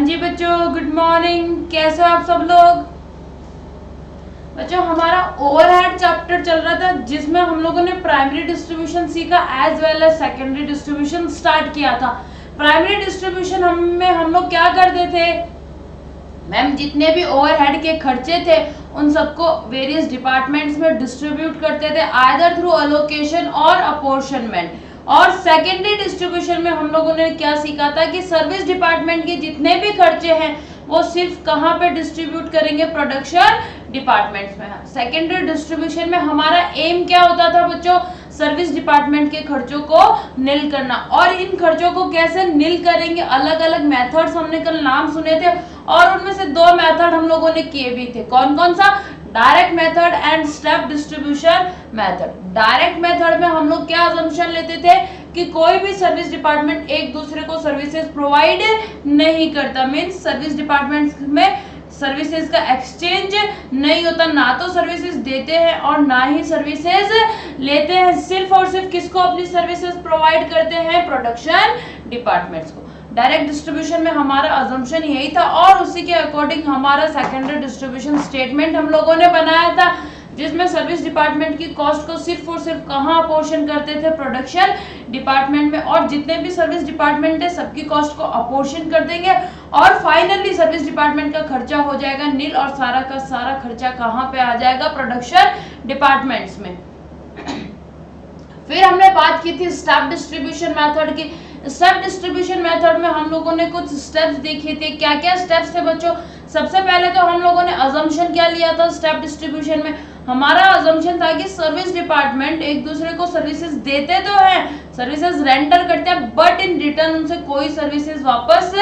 जी बच्चों, good morning. कैसे हो आप सब लोग? बच्चों, हमारा ओवरहेड चैप्टर चल रहा था जिसमें हम लोगों ने प्राइमरी डिस्ट्रीब्यूशन सीखा as well as secondary distribution start किया था। प्राइमरी डिस्ट्रीब्यूशन में हम लोग क्या करते थे मैम, जितने भी ओवरहेड के खर्चे थे उन सबको वेरियस डिपार्टमेंट्स में डिस्ट्रीब्यूट करते थे आइदर थ्रू अलोकेशन और अपोर्शनमेंट। और सेकेंडरी डिस्ट्रीब्यूशन में हम लोगों ने क्या सीखा था कि सर्विस डिपार्टमेंट के जितने भी खर्चे हैं वो सिर्फ कहाँ पे डिस्ट्रीब्यूट करेंगे, प्रोडक्शन डिपार्टमेंट्स में। सेकेंडरी डिस्ट्रीब्यूशन में हमारा एम क्या होता था बच्चों, सर्विस डिपार्टमेंट के खर्चों को नील करना। और इन खर्चों को कैसे नील करेंगे, अलग अलग मेथड्स हमने कल नाम सुने थे और उनमें से दो मेथड हम लोगों ने किए भी थे। कौन कौन सा? Direct method and step distribution method. Direct method में हम लोग क्या अजम्पशन लेते थे कि कोई भी सर्विस डिपार्टमेंट एक दूसरे को सर्विसेज प्रोवाइड नहीं करता, मीन्स सर्विस डिपार्टमेंट में सर्विसेज का एक्सचेंज नहीं होता, ना तो सर्विसेज देते हैं और ना ही सर्विसेज लेते हैं। सिर्फ और सिर्फ किसको अपनी सर्विसेज प्रोवाइड करते हैं? प्रोडक्शन डिपार्टमेंट्स को। डायरेक्ट डिस्ट्रीब्यूशन में हमारा अजम्पशन यही था और उसी के अकॉर्डिंग हमारा सेकेंडरी डिस्ट्रीब्यूशन स्टेटमेंट हम लोगों ने बनाया था, जिसमें सर्विस डिपार्टमेंट की कॉस्ट को सिर्फ और सिर्फ कहाँ अपोर्शन करते थे? प्रोडक्शन डिपार्टमेंट में। और जितने भी सर्विस डिपार्टमेंट है सबकी कॉस्ट को अपोर्शन कर देंगे और फाइनली सर्विस डिपार्टमेंट का खर्चा हो जाएगा नील और सारा का सारा खर्चा कहाँ पे आ जाएगा? प्रोडक्शन डिपार्टमेंट्स में। फिर हमने बात की थी स्टेप डिस्ट्रीब्यूशन मेथड की। स्टेप डिस्ट्रीब्यूशन मेथड में हम लोगों ने कुछ स्टेप्स देखे थे। क्या क्या स्टेप्स थे बच्चों? सबसे पहले तो हम लोगों ने अजम्पशन क्या लिया था स्टेप डिस्ट्रीब्यूशन में? हमारा अजम्पशन था कि सर्विस डिपार्टमेंट एक दूसरे को सर्विसेज देते तो हैं, सर्विसेज रेंडर करते हैं, बट इन रिटर्न उनसे कोई सर्विसेज वापस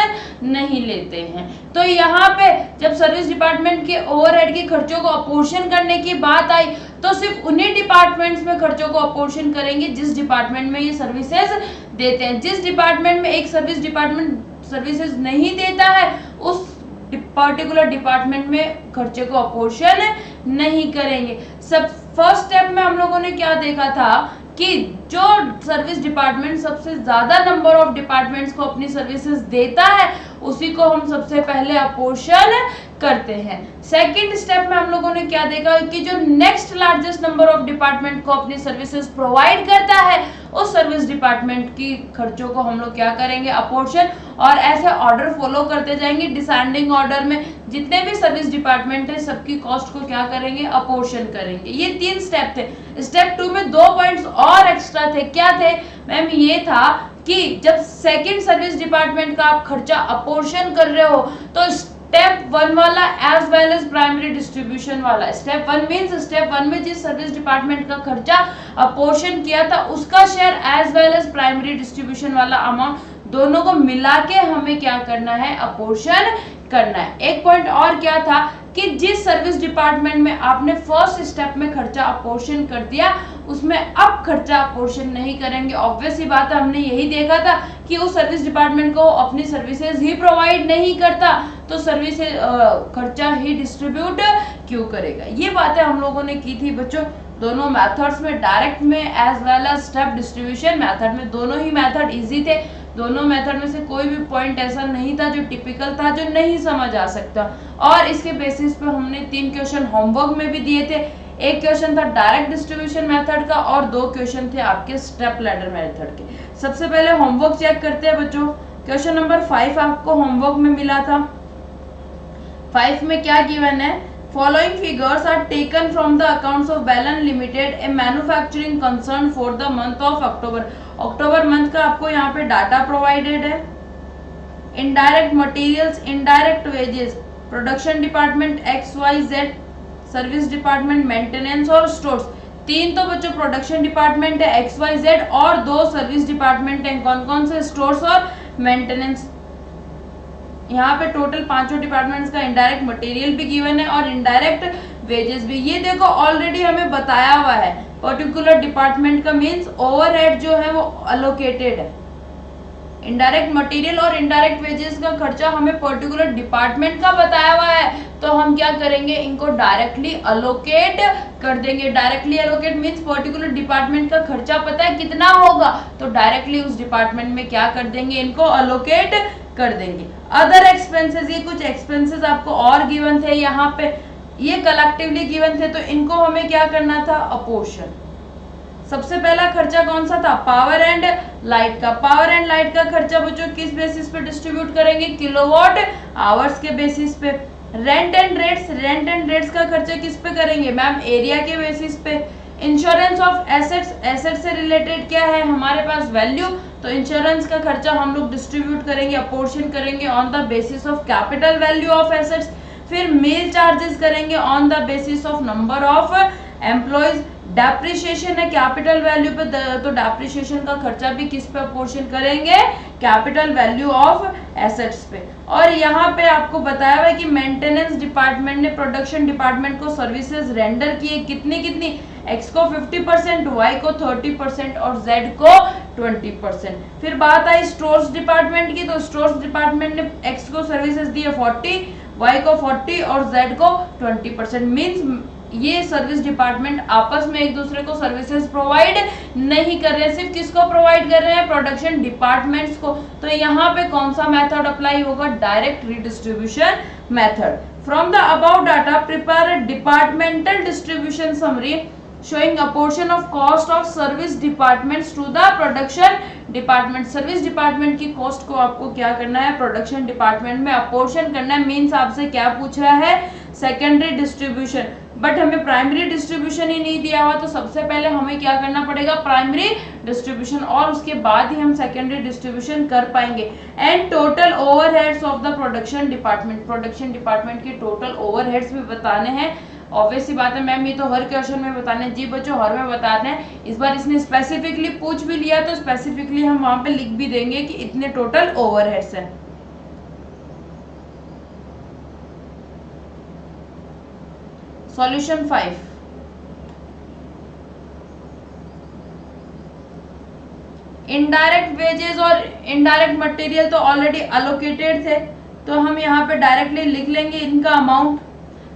नहीं लेते हैं। तो यहाँ पे जब सर्विस डिपार्टमेंट के ओवरहेड के खर्चों को अपोर्शन करने की बात आई तो सिर्फ उन्हीं डिपार्टमेंट्स में खर्चों को अपोर्शन करेंगे जिस डिपार्टमेंट में ये सर्विसेज देते हैं। जिस डिपार्टमेंट में एक सर्विस डिपार्टमेंट सर्विसेज नहीं देता है उस पर्टिकुलर डिपार्टमेंट में खर्चे को अपोर्शन नहीं करेंगे। सब फर्स्ट स्टेप में हम लोगों ने क्या देखा था कि जो सर्विस डिपार्टमेंट सबसे ज्यादा नंबर ऑफ डिपार्टमेंट्स को अपनी सर्विसेज देता है उसी को हम सबसे पहले अपोर्शन करते हैं। सेकंड स्टेप में हम लोगों ने क्या देखा कि जो next largest number of department को अपनी सर्विसेज प्रोवाइड करता है उस सर्विस डिपार्टमेंट की खर्चों को हम लोग क्या करेंगे? अपोर्शन। और ऐसे ऑर्डर फॉलो करते जाएंगे डिसेंडिंग ऑर्डर में, जितने भी सर्विस डिपार्टमेंट है सबकी कॉस्ट को क्या करेंगे? अपोर्शन करेंगे। ये 3 स्टेप थे। स्टेप 2 में 2 पॉइंट्स और एक्स्ट्रा थे। क्या थे मैम? ये था कि जब सेकंड सर्विस डिपार्टमेंट का आप खर्चा अपोर्शन कर रहे हो तो स्टेप 1 वाला as well as primary distribution वाला, स्टेप 1 मींस स्टेप 1 में जिस सर्विस डिपार्टमेंट का खर्चा अपोर्शन किया था उसका share as well as primary distribution वाला अमाउंट दोनों को मिला के हमें क्या करना है? अपोर्शन करना है। एक पॉइंट और क्या था कि जिस सर्विस डिपार्टमेंट में आपने फर्स्ट स्टेप में खर्चा अपोर्शन कर दिया उसमें अब खर्चा अपोर्शन नहीं करेंगे। ऑब्वियस ही बात है, हमने यही देखा था कि उस सर्विस डिपार्टमेंट को अपनी सर्विसेज ही प्रोवाइड नहीं करता तो सर्विस खर्चा ही डिस्ट्रीब्यूट क्यों करेगा। ये बातें हम लोगों ने की थी बच्चों दोनों मेथड्स में, डायरेक्ट में as well as step distribution method में। दोनों ही मेथड इजी थे। दोनों मेथड में से कोई भी पॉइंट ऐसा नहीं था जो टिपिकल था, जो नहीं समझ आ सकता। और इसके बेसिस पे हमने 3 क्वेश्चन होमवर्क में भी दिए थे। एक क्वेश्चन था डायरेक्ट डिस्ट्रीब्यूशन मेथड का और 2 क्वेश्चन थे आपके स्टेप लैडर मेथड के। सबसे पहले होमवर्क चेक करते हैं बच्चों। क्वेश्चन नंबर 5 आपको होमवर्क में मिला था। 5 में क्या गिवन है? Following figures are taken from the accounts of Belen Limited, a manufacturing concern for the month of October. October month का आपको यहाँ पे डाटा प्रोवाइडेड है। Indirect materials, indirect wages, production department XYZ, service department, maintenance और stores. 3 तो बच्चों production department है XYZ और 2 सर्विस डिपार्टमेंट है। कौन कौन से? स्टोर्स और मेंटेनेंस। यहाँ पे टोटल 5 डिपार्टमेंट्स का इनडायरेक्ट मटेरियल भी गिवन है और इनडायरेक्ट वेजेस भी। ये देखो ऑलरेडी हमें बताया हुआ है पर्टिकुलर डिपार्टमेंट का मींस ओवरहेड जो है वो अलोकेटेड है। इनडायरेक्ट मटेरियल और इनडायरेक्ट वेजेस का खर्चा हमें पर्टिकुलर डिपार्टमेंट का बताया हुआ है तो हम क्या करेंगे? इनको डायरेक्टली अलोकेट कर देंगे। Directly allocate means particular department का खर्चा पता है कितना होगा तो डायरेक्टली उस डिपार्टमेंट में क्या कर देंगे? इनको अलोकेट कर देंगे। अदर एक्सपेंसेस, ये कुछ एक्सपेंसेस आपको और गिवन थे यहाँ पे, ये कलेक्टिवली गिवन थे, तो इनको हमें क्या करना था, अपोर्शन। सबसे पहला खर्चा कौन सा था, पावर एंड लाइट का। पावर एंड लाइट का खर्चा बच्चों किस बेसिस पे डिस्ट्रीब्यूट करेंगे, किलोवाट आवर्स के बेसिस पे। Rent and rates, rent and rates का खर्चा किस पे करेंगे मैम, एरिया के बेसिस पे। इंश्योरेंस ऑफ एसेट्स, एसेट से रिलेटेड क्या है हमारे पास, वैल्यू, तो इंश्योरेंस का खर्चा हम लोग डिस्ट्रीब्यूट करेंगे, अपोर्शन करेंगे on the basis of capital value of assets. फिर मेल चार्जेस करेंगे on the basis of number of employees. Depreciation है कैपिटल वैल्यू पे, तो डेप्रिसिएशन का खर्चा भी किस पे अपोर्शन करेंगे, कैपिटल वैल्यू ऑफ एसेट्स पे। और यहाँ पे आपको बताया हुआ है कि मेंटेनेंस डिपार्टमेंट ने प्रोडक्शन डिपार्टमेंट को सर्विसेज रेंडर किए, कितनी कितनी, एक्स को 50%, वाई को 30% और जेड को 20%। फिर बात आई स्टोर्स डिपार्टमेंट की, तो स्टोर्स डिपार्टमेंट ने एक्स को सर्विसेज दी 40, वाई को 40 और जेड को 20%। मीन्स ये सर्विस डिपार्टमेंट आपस में एक दूसरे को सर्विसेज प्रोवाइड नहीं कर रहे हैं, सिर्फ किसको प्रोवाइड कर रहे हैं, प्रोडक्शन डिपार्टमेंट्स को। तो यहाँ पे कौन सा मेथड अप्लाई होगा, direct redistribution method. From the about data prepare a departmental distribution summary showing a portion of cost of service departments to the production department। Service department की कॉस्ट को आपको क्या करना है, प्रोडक्शन डिपार्टमेंट में apportion करना है। मीन्स आपसे क्या पूछ रहा है, सेकेंडरी डिस्ट्रीब्यूशन, बट हमें प्राइमरी डिस्ट्रीब्यूशन ही नहीं दिया हुआ, तो सबसे पहले हमें क्या करना पड़ेगा, प्राइमरी डिस्ट्रीब्यूशन, और उसके बाद ही हम सेकेंडरी डिस्ट्रीब्यूशन कर पाएंगे। And total overheads of the production department, production department के टोटल ओवरहेड्स भी बताने हैं। ऑब्वियस सी बात है मैम, ये तो हर क्वेश्चन में बताने हैं। जी बच्चों, हर में बताते हैं। इस बार इसने स्पेसिफिकली पूछ भी लिया, तो स्पेसिफिकली हम वहां पे लिख भी देंगे कि इतने टोटल ओवरहेड्स हैं। सॉल्यूशन 5, इनडायरेक्ट वेजेस और इनडायरेक्ट मटेरियल तो ऑलरेडी अलोकेटेड थे, तो हम यहाँ पे डायरेक्टली लिख लेंगे इनका अमाउंट।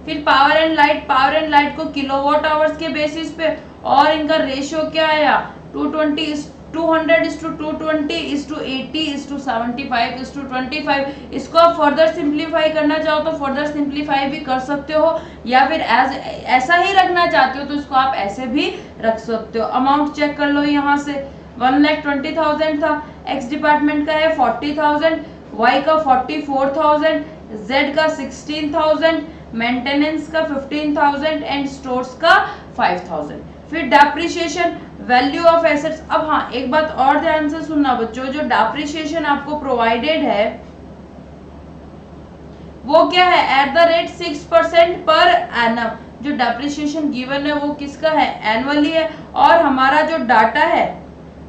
फिर power and light, power and light को किलोवाट आवर्स के बेसिस पे, और इनका रेशियो क्या आया, 200:220 80:75:25। इसको आप फर्दर सिंप्लीफाई करना चाहो तो फर्दर सिंप्लीफाई भी कर सकते हो, या फिर ऐसा ही रखना चाहते हो तो इसको आप ऐसे भी रख सकते हो। अमाउंट चेक कर लो यहाँ से, 1,20,000 था, एक्स डिपार्टमेंट का है 40,000, वाई का 44,000, जेड का 16,000, मेंटेनेंस का 15,000 एंड स्टोर्स का 5,000। फिर डेप्रिसिएशन, वैल्यू ऑफ एसेट्स। अब हाँ, एक बात और ध्यान से सुनना बच्चों, जो डेप्रिसिएशन आपको प्रोवाइडेड है वो क्या है, at the rate 6% per annum. जो डेप्रिसिएशन गिवन है वो किसका है, एनुअली है। और हमारा जो डाटा है,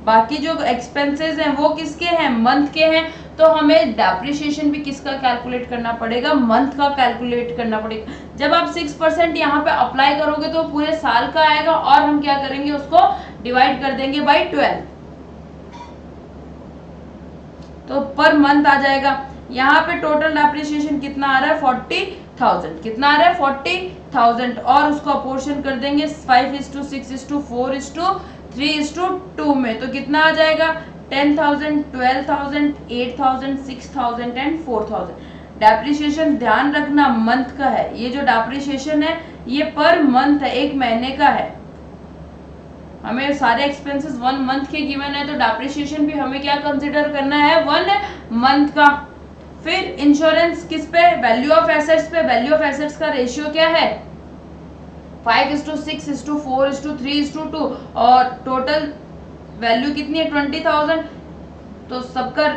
बाकी जो एक्सपेंसेस हैं वो किसके हैं, मंथ के हैं, तो हमें डेप्रिसिएशन भी किसका कैलकुलेट करना पड़ेगा, मंथ का कैलकुलेट करना पड़ेगा। जब आप 6% यहाँ पे अप्लाई करोगे तो पूरे साल का आएगा, और हम क्या करेंगे, उसको डिवाइड कर देंगे बाई 12, तो पर मंथ आ जाएगा। यहाँ पे टोटल डेप्रिसिएशन कितना आ रहा है, 40,000। कितना आ रहा है, 40,000, और उसको अपोर्शन कर देंगे 5:6:4:3:2 में, तो कितना आ जाएगा, 10,000, 12,000, 8,000, 6,000 एंड 4,000। डेप्रिसिएशन ध्यान रखना मंथ का है, ये जो डेप्रिसिएशन है ये पर मंथ है, एक महीने का है। हमें सारे एक्सपेंसेस 1 मंथ के गिवन है, तो डेप्रिसिएशन भी हमें क्या कंसिडर करना है, 1 मंथ का। फिर इंश्योरेंस किस पे, वैल्यू ऑफ एसेट्स पे। वैल्यू ऑफ एसेट्स का रेशियो क्या है, 5:6:4:3:2, और टोटल वैल्यू कितनी है, 20,000, तो सबका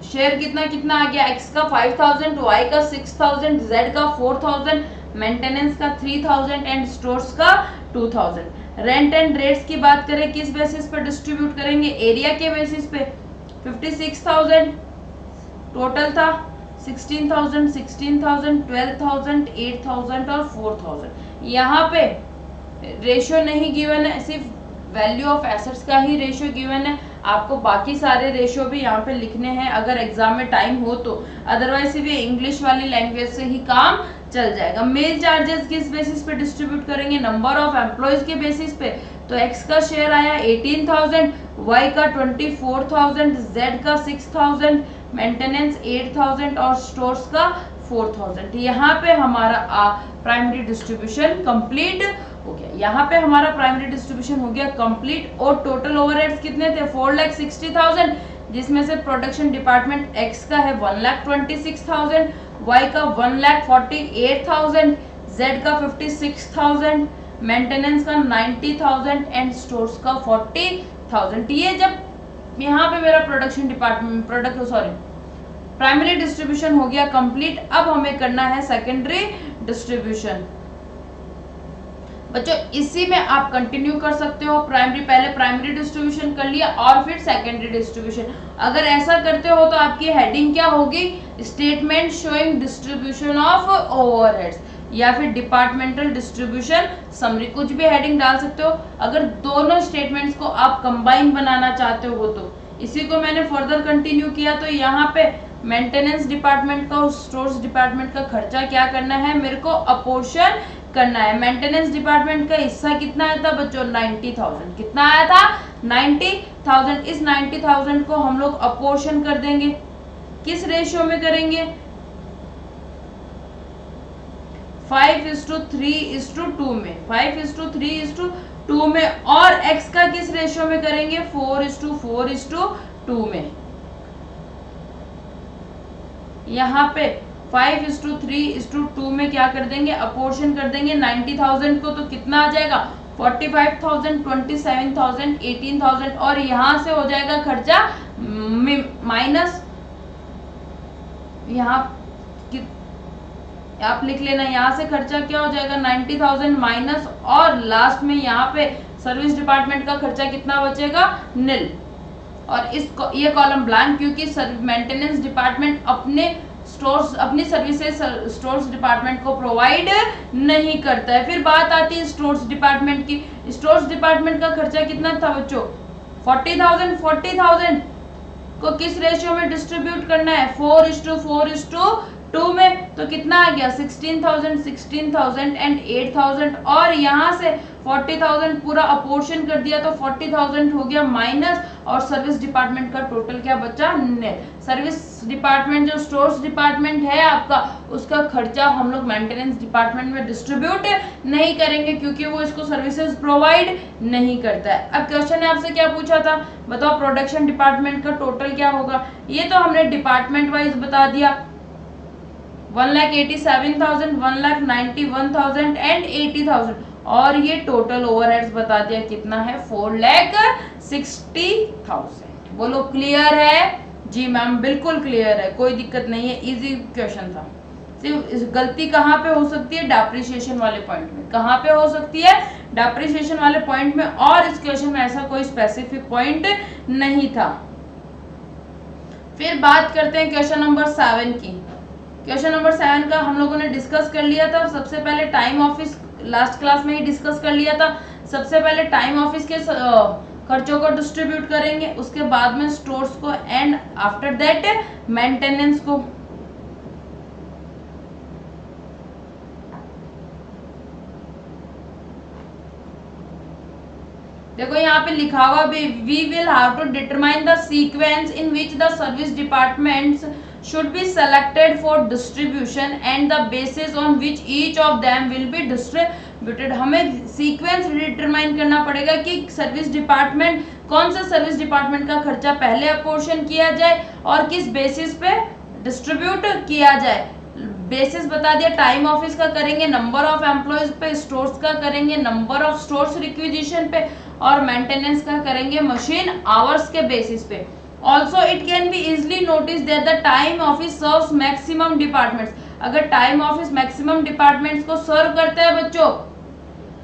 शेयर कितना कितना आ गया, एक्स का 5,000, वाई का 6,000, जेड का 4,000, मेंटेनेंस का 3,000 एंड स्टोर्स का 2,000। रेंट एंड रेट्स की बात करें, किस बेसिस पे डिस्ट्रीब्यूट करेंगे, एरिया के बेसिस पे। 56,000 टोटल था, 16,000, 16,000, 12,000, 8,000 और 4,000। यहाँ पे रेशियो नहीं गिवन है, सिर्फ वैल्यू ऑफ एसेट्स का ही रेशियो गिवन है। आपको बाकी सारे रेशियो भी यहाँ पे लिखने हैं अगर एग्जाम में टाइम हो तो, अदरवाइज भी इंग्लिश वाली लैंग्वेज से ही काम चल जाएगा। मेल चार्जेस किस बेसिस पे डिस्ट्रीब्यूट करेंगे, नंबर ऑफ एम्प्लॉयज के बेसिस पे। तो एक्स का शेयर आया 18,000, वाई का 24,000, जेड का 6,000, मेंटेनेंस 8000 और स्टोर्स का 4000। यहाँ पे हमारा प्राइमरी डिस्ट्रीब्यूशन कंप्लीट हो गया। यहाँ पे हमारा प्राइमरी डिस्ट्रीब्यूशन हो गया कंप्लीट। और टोटल ओवरहेड्स कितने थे? 4,60,000, जिसमें से प्रोडक्शन डिपार्टमेंट एक्स का है 1,26,000, वाई का 1,48,000, जेड का 56,000, मेंटेनेंस का 90,000 एंड स्टोर्स का 40,000। ये जब यहाँ पे मेरा प्रोडक्शन डिपार्टमेंट प्राइमरी डिस्ट्रीब्यूशन हो गया कंप्लीट। अब हमें करना है सेकेंडरी डिस्ट्रीब्यूशन। बच्चों इसी में आप कंटिन्यू कर सकते हो। पहले प्राइमरी डिस्ट्रीब्यूशन कर लिया और फिर सेकेंडरी डिस्ट्रीब्यूशन। अगर ऐसा करते हो तो आपकी हेडिंग क्या होगी? Statement showing distribution of overheads या फिर डिपार्टमेंटल डिस्ट्रीब्यूशन समरी, कुछ भी हेडिंग डाल सकते हो। अगर दोनों स्टेटमेंट्स को आप कंबाइन बनाना चाहते हो तो इसी को मैंने फर्दर कंटिन्यू किया। तो यहाँ पे मेंटेनेंस डिपार्टमेंट का और स्टोर्स डिपार्टमेंट का खर्चा क्या करना है? मेरे को अपोर्शन करना है। मेंटेनेंस डिपार्टमेंट का हिस्सा कितना आया था बच्चों? 90,000। कितना आया था? 90,000। इस 90,000 को हम लोग अपोर्शन कर देंगे। किस रेशियो में करेंगे? 5:3:2 में। 5:3:2 में। और x का किस रेशियो में करेंगे? 4:4:2 में। यहाँ पे 5:3:2 में क्या कर देंगे? अपोर्शन कर देंगे 90,000 को। तो कितना आ जाएगा? 45,000, 27,000, 18,000। और यहाँ से हो जाएगा खर्चा माइनस, यहाँ आप लिख लेना, यहाँ से खर्चा क्या हो जाएगा? 90,000 माइनस, और लास्ट में यहाँ पे सर्विस डिपार्टमेंट का खर्चा कितना बचेगा? निल। और ये कॉलम ब्लैंक, क्योंकि मेंटेनेंस डिपार्टमेंट अपनी सर्विसेज स्टोर्स डिपार्टमेंट को प्रोवाइड नहीं करता है। फिर बात आती है स्टोर्स डिपार्टमेंट की। स्टोर्स डिपार्टमेंट का खर्चा कितना था बच्चों? 40,000 को किस रेशियो में डिस्ट्रीब्यूट करना है? 4:4:2 में। तो कितना आ गया? 16,000 एंड 8,000। और यहाँ से 40,000 पूरा अपोर्शन कर दिया तो 40,000 हो गया माइनस, और सर्विस डिपार्टमेंट का टोटल क्या बचा? नेट। सर्विस डिपार्टमेंट जो स्टोर्स डिपार्टमेंट है आपका, उसका खर्चा हम लोग मेंटेनेंस डिपार्टमेंट में डिस्ट्रीब्यूट नहीं करेंगे, क्योंकि वो इसको सर्विसेज प्रोवाइड नहीं करता है। अब क्वेश्चन ने आपसे क्या पूछा था? बताओ प्रोडक्शन डिपार्टमेंट का टोटल क्या होगा? ये तो हमने डिपार्टमेंट वाइज बता दिया। 1,87,000, 1,91,000 एंड 80,000। और ये टोटल ओवरहेड्स बता दिया कितना है? 4,60,000। बोलो क्लियर है? जी मैम बिल्कुल क्लियर है, कोई दिक्कत नहीं है, इजी क्वेश्चन था। सिर्फ गलती कहाँ पे हो सकती है? डेप्रिसिएशन वाले पॉइंट में। कहाँ पे हो सकती है? डेप्रिसिएशन वाले पॉइंट में। और इस क्वेश्चन में ऐसा कोई स्पेसिफिक पॉइंट नहीं था। फिर बात करते हैं क्वेश्चन नंबर 7 की। क्वेश्चन नंबर 7 का हम लोगों ने डिस्कस कर लिया था। सबसे पहले टाइम ऑफिस लास्ट क्लास में ही डिस्कस कर लिया था। सबसे पहले टाइम ऑफिस के खर्चों को डिस्ट्रीब्यूट करेंगे, उसके बाद में स्टोर्स को, एंड आफ्टर दैट मेंटेनेंस को। देखो यहाँ पे लिखा हुआ भी, we will have to determine the sequence in which the service departments should be selected for distribution and the basis on which each of them will be distributed। हमें sequence determine करना पड़ेगा कि सर्विस डिपार्टमेंट, कौन सा service department का खर्चा पहले apportion किया जाए और किस बेसिस पे डिस्ट्रीब्यूट किया जाए। बेसिस बता दिया, टाइम ऑफिस का करेंगे, नंबर ऑफ एम्प्लॉयज पे, स्टोर्स का करेंगे नंबर ऑफ स्टोर्स रिक्विजिशन पे, और मेंटेनेंस का करेंगे मशीन आवर्स के बेसिस पे। Also it can be easily noticed that the time office serves maximum departments। अगर टाइम ऑफिस मैक्सिमम डिपार्टमेंट्स को सर्व करता है बच्चों,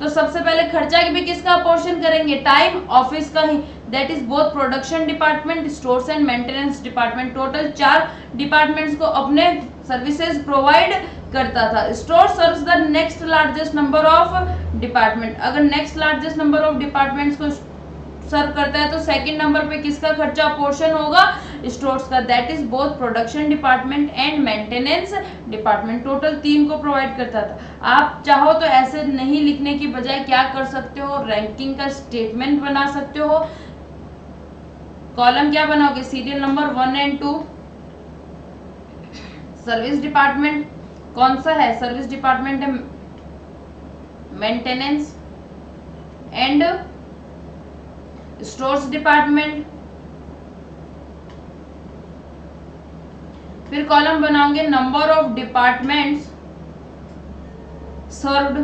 तो सबसे पहले खर्चा भी किसका अपोर्शन करेंगे? टाइम ऑफिस का ही। That is both production department, stores and maintenance department. Total 4 departments को अपने सर्विसेज प्रोवाइड करता था। Store serves the next largest number of department. अगर next largest number of departments को सर्व करता है तो सेकंड नंबर पे किसका खर्चा पोर्शन होगा? स्टोर्स का। That is both production department and maintenance department. Total 3 को प्रोवाइड करता था। आप चाहो तो ऐसे नहीं लिखने की बजाय क्या कर सकते हो? रैंकिंग का स्टेटमेंट बना सकते हो। कॉलम क्या बनाओगे? Serial number 1 and 2, service department कौन सा है? सर्विस डिपार्टमेंट है मेंटेनेंस एंड स्टोर्स डिपार्टमेंट। फिर कॉलम बनाओगे नंबर ऑफ डिपार्टमेंट्स सर्व्ड,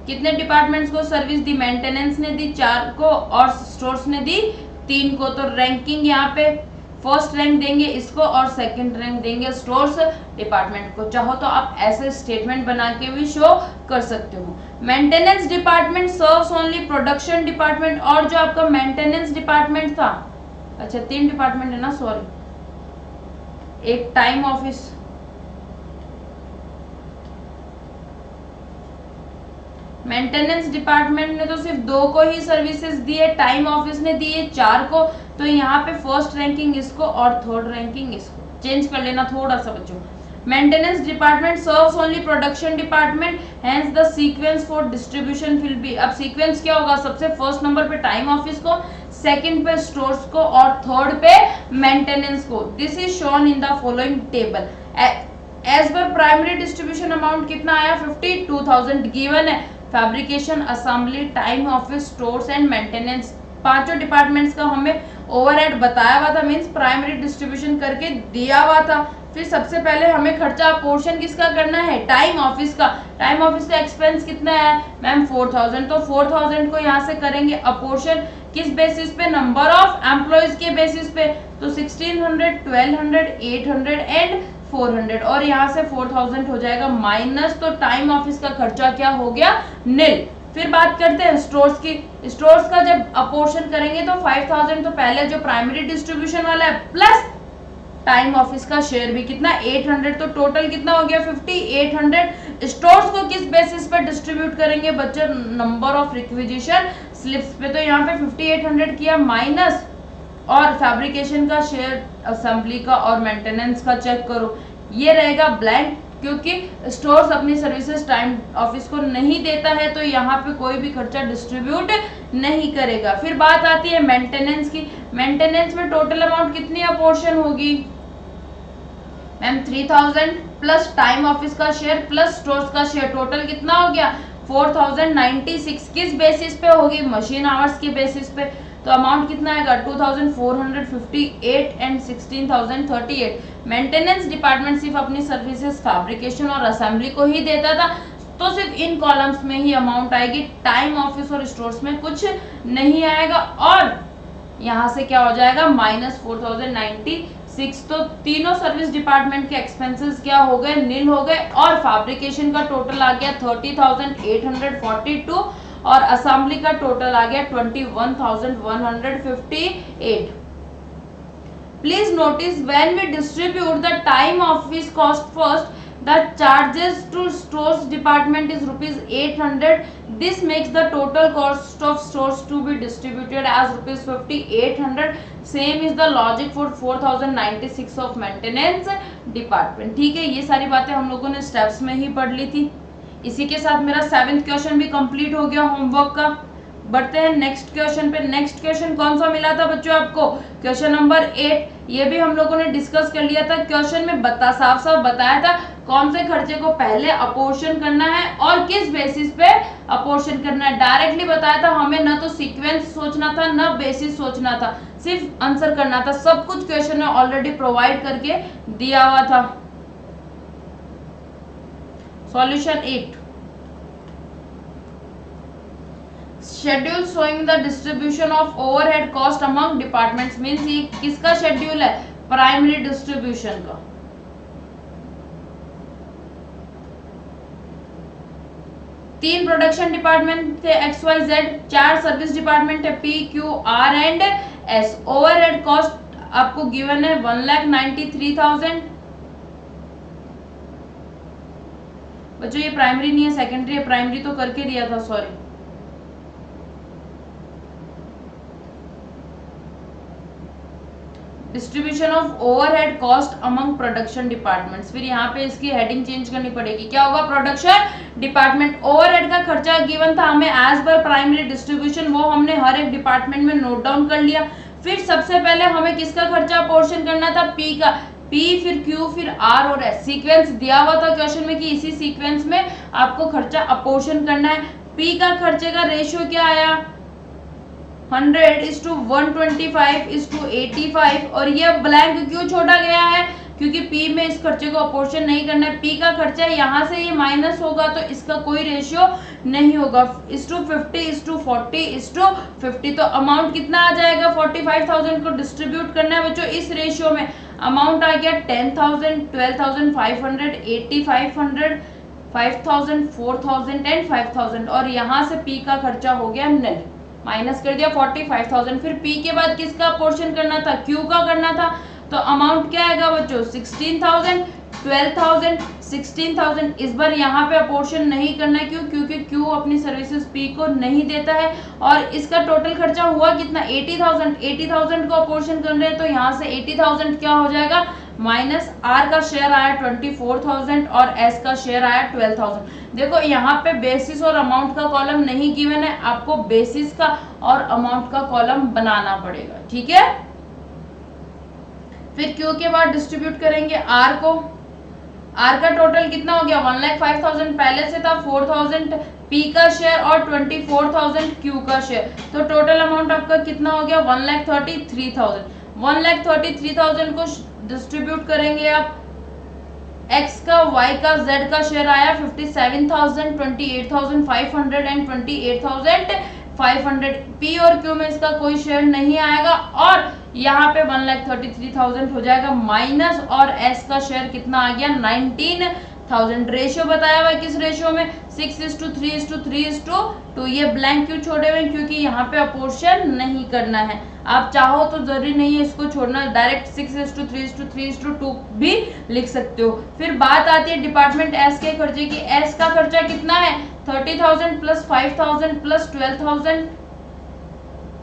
कितने डिपार्टमेंट्स को सर्विस दी? मेंटेनेंस ने दी 4 को और स्टोर्स ने दी 3 को। तो रैंकिंग यहाँ पे फर्स्ट रैंक देंगे इसको और सेकंड रैंक देंगे स्टोर्स डिपार्टमेंट को। चाहो तो आप ऐसे स्टेटमेंट बना के भी शो कर सकते हो। Maintenance department serves only production department, और जो आपका मेंटेनेंस डिपार्टमेंट था, अच्छा 3 डिपार्टमेंट है ना, सॉरी, एक टाइम ऑफिस, मेंटेनेंस डिपार्टमेंट ने तो सिर्फ 2 को ही सर्विसेज दी है, टाइम ऑफिस ने दी है 4 को। तो यहाँ पे फर्स्ट रैंकिंग इसको और थर्ड रैंकिंग इसको चेंज कर लेना थोड़ा सा बच्चों। Maintenance department serves only production department, hence the sequence for distribution will be, अब सीक्वेंस क्या होगा? सबसे फर्स्ट नंबर पे टाइम ऑफिस को, सेकंड पे स्टोर्स को और थर्ड पे मेंटेनेंस को। This is shown in the following table. As per primary distribution amount कितना आया? 52,000 गिवन है। Fabrication, assembly, time office, stores and maintenance, पांचों डिपार्टमेंट्स का हमें ओवरहेड बताया हुआ था, मींस प्राइमरी डिस्ट्रीब्यूशन करके दिया हुआ था। फिर सबसे पहले हमें खर्चा पोर्शन किसका करना है? टाइम ऑफिस का। टाइम ऑफिस का एक्सपेंस कितना है मैम? 4,000। तो 4,000 को यहाँ से करेंगे अपोर्शन, किस बेसिस पे? नंबर ऑफ एम्प्लॉयज के बेसिस पे। तो 1600, 1200, 800 एंड 400, और यहाँ से 4000 हो जाएगा माइनस। तो टाइम ऑफिस का खर्चा क्या हो गया? नील। फिर बात करते हैं स्टोर्स की। स्टोर्स का जब अपोर्शन करेंगे तो 5000 तो पहले जो प्राइमरी डिस्ट्रीब्यूशन वाला है प्लस टाइम ऑफिस का शेयर भी कितना? 800। तो टोटल कितना हो गया? 5800। स्टोर्स को किस बेसिस पे डिस्ट्रीब्यूट करेंगे बच्चों? नंबर ऑफ रिक्विजिशन स्लिप्स पे। तो यहाँ पे 5800 किया माइनस, और फैब्रिकेशन का शेयर, असेंबली का और मेंटेनेंस का चेक करो, ये रहेगा ब्लैंक, क्योंकि स्टोर्स अपनी सर्विसेज टाइम ऑफिस को नहीं देता है, तो यहाँ पे कोई भी खर्चा डिस्ट्रीब्यूट नहीं करेगा। फिर बात आती है मेंटेनेंस की। मेंटेनेंस में टोटल अमाउंट कितनी अपोर्शन होगी मैम? 3000 प्लस टाइम ऑफिस का शेयर प्लस स्टोर्स का शेयर, टोटल कितना हो गया? 4096। किस बेसिस पे होगी? मशीन आवर्स के बेसिस पे। तो अमाउंट कितना आएगा? 2458 एंड 16038। मेंटेनेंस डिपार्टमेंट सिर्फ अपनी सर्विसेज फैब्रिकेशन और असेंबली को ही देता था, तो सिर्फ इन कॉलम्स में ही अमाउंट आएगी, टाइम ऑफिस और स्टोर्स में कुछ नहीं आएगा। और यहाँ से क्या हो जाएगा? माइनस 4096। तो तीनों सर्विस डिपार्टमेंट के एक्सपेंसेस क्या हो गए? नील हो गए। और फैब्रिकेशन का टोटल आ गया 30,842 और असेंबली का टोटल आ गया 21,158। Please notice when we distribute the time office cost first, the charges to stores department is rupees 800. This makes the total cost of stores to be distributed as rupees 5800. Same is the logic for 4096 of maintenance department. ठीक है, ये सारी बातें हम लोगों ने steps में ही पढ़ ली थी। इसी के साथ मेरा 7th क्वेश्चन भी कंप्लीट हो गया होमवर्क का। बढ़ते हैं नेक्स्ट क्वेश्चन पे। नेक्स्ट क्वेश्चन कौन सा मिला था बच्चों आपको? Question number 8। ये भी हम लोगों ने डिस्कस कर लिया था। क्वेश्चन में साफ साफ बताया था कौन से खर्चे को पहले अपोर्शन करना है और किस बेसिस पे अपोर्शन करना है। डायरेक्टली बताया था, हमें ना तो सीक्वेंस सोचना था ना बेसिस सोचना था, सिर्फ आंसर करना था। सब कुछ क्वेश्चन में ऑलरेडी प्रोवाइड करके दिया हुआ था। Solution 8। Schedule showing the distribution of overhead cost among departments, means ये किसका शेड्यूल है? प्राइमरी डिस्ट्रीब्यूशन का। तीन प्रोडक्शन डिपार्टमेंट थे XYZ, 4 सर्विस डिपार्टमेंट है PQR and S। Overhead cost आपको गिवन है 1,93,000। बच्चों ये प्राइमरी नहीं है, सेकेंडरी है। प्राइमरी तो करके दिया था, sorry. Distribution of overhead cost among production departments. फिर यहाँ पे इसकी हेडिंग चेंज करनी पड़ेगी। क्या होगा? Production department. ओवरहेड का खर्चा गिवन था हमें एज पर प्राइमरी डिस्ट्रीब्यूशन, वो हमने हर एक डिपार्टमेंट में नोट डाउन कर लिया। फिर सबसे पहले हमें किसका खर्चा पोर्शन करना था? P का। P फिर Q फिर R और S। सीक्वेंस दिया हुआ था क्वेश्चन में कि इसी सीक्वेंस में आपको खर्चा अपोर्शन करना है। P का खर्चे का रेशियो क्या आया, 100:125:85। और ये ब्लैंक क्यों छोड़ा गया है, क्योंकि P में इस खर्चे को अपोर्शन नहीं करना है। P का खर्चा यहाँ से ये माइनस होगा तो इसका कोई रेशियो नहीं होगा। 50:40:40:50। तो अमाउंट कितना आ जाएगा, 45,000 को डिस्ट्रीब्यूट करना है बच्चों इस रेशियो में। अमाउंट आ गया 10,000, 12,500, 8,500, 5,000, 4,000 एंड 5,000। और यहाँ से P का खर्चा हो गया नल, माइनस कर दिया 45,000। फिर P के बाद किसका पोर्शन करना था, Q का करना था। तो अमाउंट क्या आएगा बच्चों, 16,000, 12,000, 16,000। इस बार यहाँ पे अपोर्शन नहीं करना है, क्यों, क्योंकि Q अपनी सर्विसेज P को नहीं देता है। और इसका टोटल खर्चा हुआ कितना, 80,000। 80,000 को अपोर्शन कर रहे हैं तो यहाँ से 80,000 क्या हो जाएगा, माइनस R का शेयर आया 24,000 और S का शेयर आया 12,000। देखो यहाँ पे बेसिस और अमाउंट का कॉलम नहीं गिवन है, आपको बेसिस का और अमाउंट का कॉलम बनाना पड़ेगा, ठीक है। फिर Q के बाद डिस्ट्रीब्यूट करेंगे R को। R का टोटल कितना हो गया, 1,05,000 पहले से था, 4,000 P का शेयर और 24,000 Q का शेयर। तो टोटल अमाउंट आपका कितना हो गया, 1,33,000। 1,33,000 को डिस्ट्रीब्यूट करेंगे आप, X का, Y का, Z का शेयर आया 57,000, 28,500 एंड 28,500। P और Q में इसका कोई शेयर नहीं आएगा और यहाँ पे 1,33,000 हो जाएगा माइनस, और S का शेयर कितना आ गया, 19,000। रेशियो बताया हुआ है किस रेशियो में, 6:3:3:2। ये ब्लैंक क्यों छोड़े हुए, क्योंकि यहाँ पे अपोर्शन नहीं करना है। आप चाहो तो जरूरी नहीं है इसको छोड़ना, डायरेक्ट 6:3:3:2 भी लिख सकते हो। फिर बात आती है डिपार्टमेंट एस के खर्चे की। एस का खर्चा कितना है, 30,000 प्लस 5,000 प्लस 12,000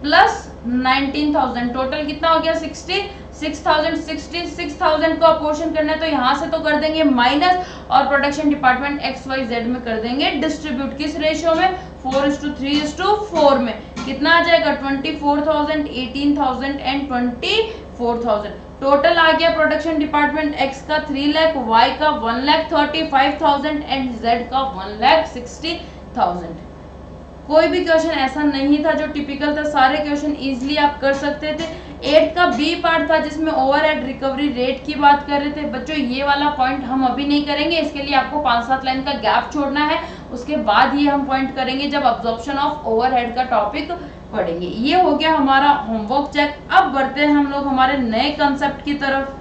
प्लस 19,000। टोटल कितना हो गया, 66,000। 66,000 को अपोर्शन करना है तो यहाँ से तो कर देंगे माइनस, और प्रोडक्शन डिपार्टमेंट XYZ में कर देंगे डिस्ट्रीब्यूट। किस रेशियो में, 4:3:4 में। कितना आ जाएगा, 24,000, 18,000 एंड 24,000। टोटल आ गया प्रोडक्शन डिपार्टमेंट X का 3 लाख, Y का 1,35,000 एंड Z का 1,60,000। कोई भी क्वेश्चन ऐसा नहीं था जो टिपिकल था, सारे क्वेश्चन इजीली आप कर सकते थे। 8 का बी पार्ट था जिसमें ओवरहेड रिकवरी रेट की बात कर रहे थे बच्चों। ये वाला पॉइंट हम अभी नहीं करेंगे, इसके लिए आपको 5-7 लाइन का गैप छोड़ना है, उसके बाद ये हम पॉइंट करेंगे जब अब्जॉर्प्शन ऑफ ओवरहेड का टॉपिक पढ़ेंगे। ये हो गया हमारा होमवर्क चेक। अब बढ़ते हैं हम लोग हमारे नए कंसेप्ट की तरफ।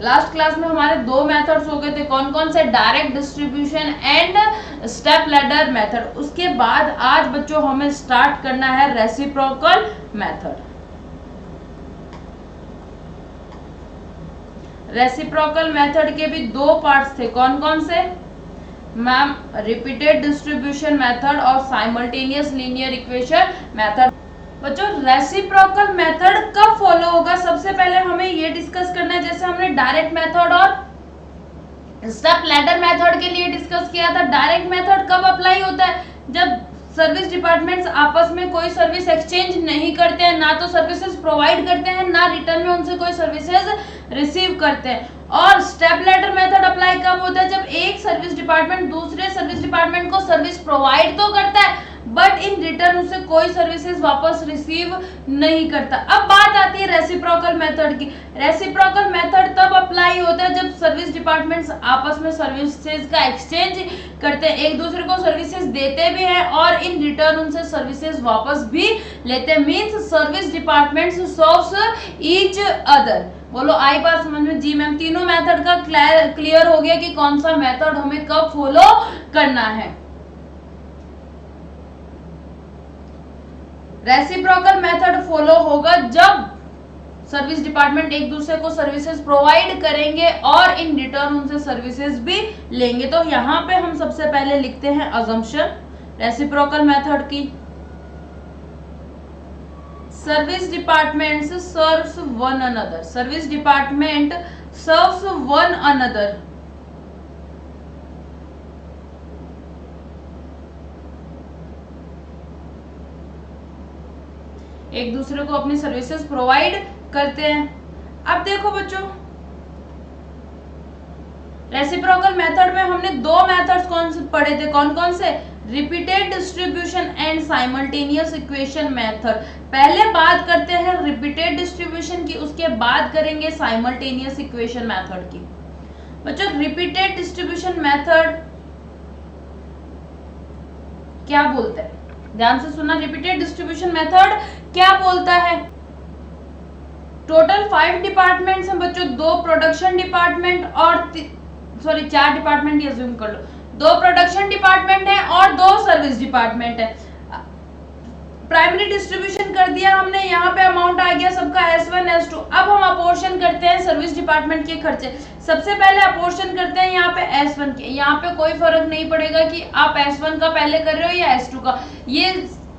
लास्ट क्लास में हमारे 2 मेथड्स हो गए थे, कौन कौन से, direct distribution and step ladder method. उसके बाद आज बच्चों हमें स्टार्ट करना है रेसिप्रोकल मेथड। रेसिप्रोकल मेथड के भी 2 पार्ट्स थे, कौन कौन से मैम, रिपीटेड डिस्ट्रीब्यूशन मेथड और साइमल्टेनियस लीनियर इक्वेशन मेथड। बच्चों रेसिप्रोकल मेथड कब फॉलो होगा, सबसे पहले हमें ये डिस्कस करना है। जैसे हमने डायरेक्ट मेथड और स्टेप लैडर मेथड के लिए डिस्कस किया था, डायरेक्ट मेथड कब अप्लाई होता है, जब सर्विस डिपार्टमेंट्स आपस में कोई सर्विस एक्सचेंज नहीं करते हैं, ना तो सर्विसेज प्रोवाइड करते हैं, ना रिटर्न में उनसे कोई सर्विसेज रिसीव करते हैं। और स्टेप लैडर मेथड अप्लाई कब होता है, जब एक सर्विस डिपार्टमेंट दूसरे सर्विस डिपार्टमेंट को सर्विस प्रोवाइड तो करता है बट इन रिटर्न उसे कोई सर्विसेज वापस रिसीव नहीं करता। अब बात आती है रेसिप्रोकल मेथड की। रेसिप्रोकल मेथड तब अप्लाई होता है जब सर्विस डिपार्टमेंट्स आपस में सर्विसेज का एक्सचेंज करते हैं, एक दूसरे को सर्विसेज देते भी हैं और इन रिटर्न उनसे सर्विसेज वापस भी लेते हैं। Means service departments serves each other. बोलो आई बात समझ में, जी मैम। तीनों मेथड का क्लियर हो गया कि कौन सा मेथड हमें कब फॉलो करना है। रेसिप्रोकल मेथड फॉलो होगा जब सर्विस डिपार्टमेंट एक दूसरे को सर्विसेज प्रोवाइड करेंगे और इन रिटर्न उनसे सर्विसेज भी लेंगे। तो यहाँ पे हम सबसे पहले लिखते हैं अजम्पशन रेसिप्रोकल मेथड की। Service department serves one another, service department serves one another एक दूसरे को अपनी सर्विसेज प्रोवाइड करते हैं। अब देखो बच्चों, रेसिप्रोकल मेथड में हमने दो मेथड्स कौन से पढ़े थे, कौन कौन से, repeated distribution and simultaneous equation method. पहले बात करते हैं रिपीटेड डिस्ट्रीब्यूशन की, उसके बाद करेंगे साइमल्टेनियस इक्वेशन मेथड की। बच्चों रिपीटेड डिस्ट्रीब्यूशन मेथड क्या बोलता है, ध्यान से सुनना, रिपीटेड डिस्ट्रीब्यूशन मेथड क्या बोलता है। टोटल 5 डिपार्टमेंट्स हैं बच्चों, 2 प्रोडक्शन डिपार्टमेंट और 4 डिपार्टमेंट ही अज्यूम कर लो, 2 प्रोडक्शन डिपार्टमेंट है और 2 सर्विस डिपार्टमेंट है। प्राइमरी डिस्ट्रीब्यूशन कर दिया हमने, यहाँ पे अमाउंट आ गया सबका S1 S2। अब हम अपोर्शन करते हैं सर्विस डिपार्टमेंट के खर्चे। सबसे पहले अपोर्शन करते हैं यहाँ पे S1 के, यहाँ पे कोई फर्क नहीं पड़ेगा कि आप S1 का पहले कर रहे हो या S2 का, ये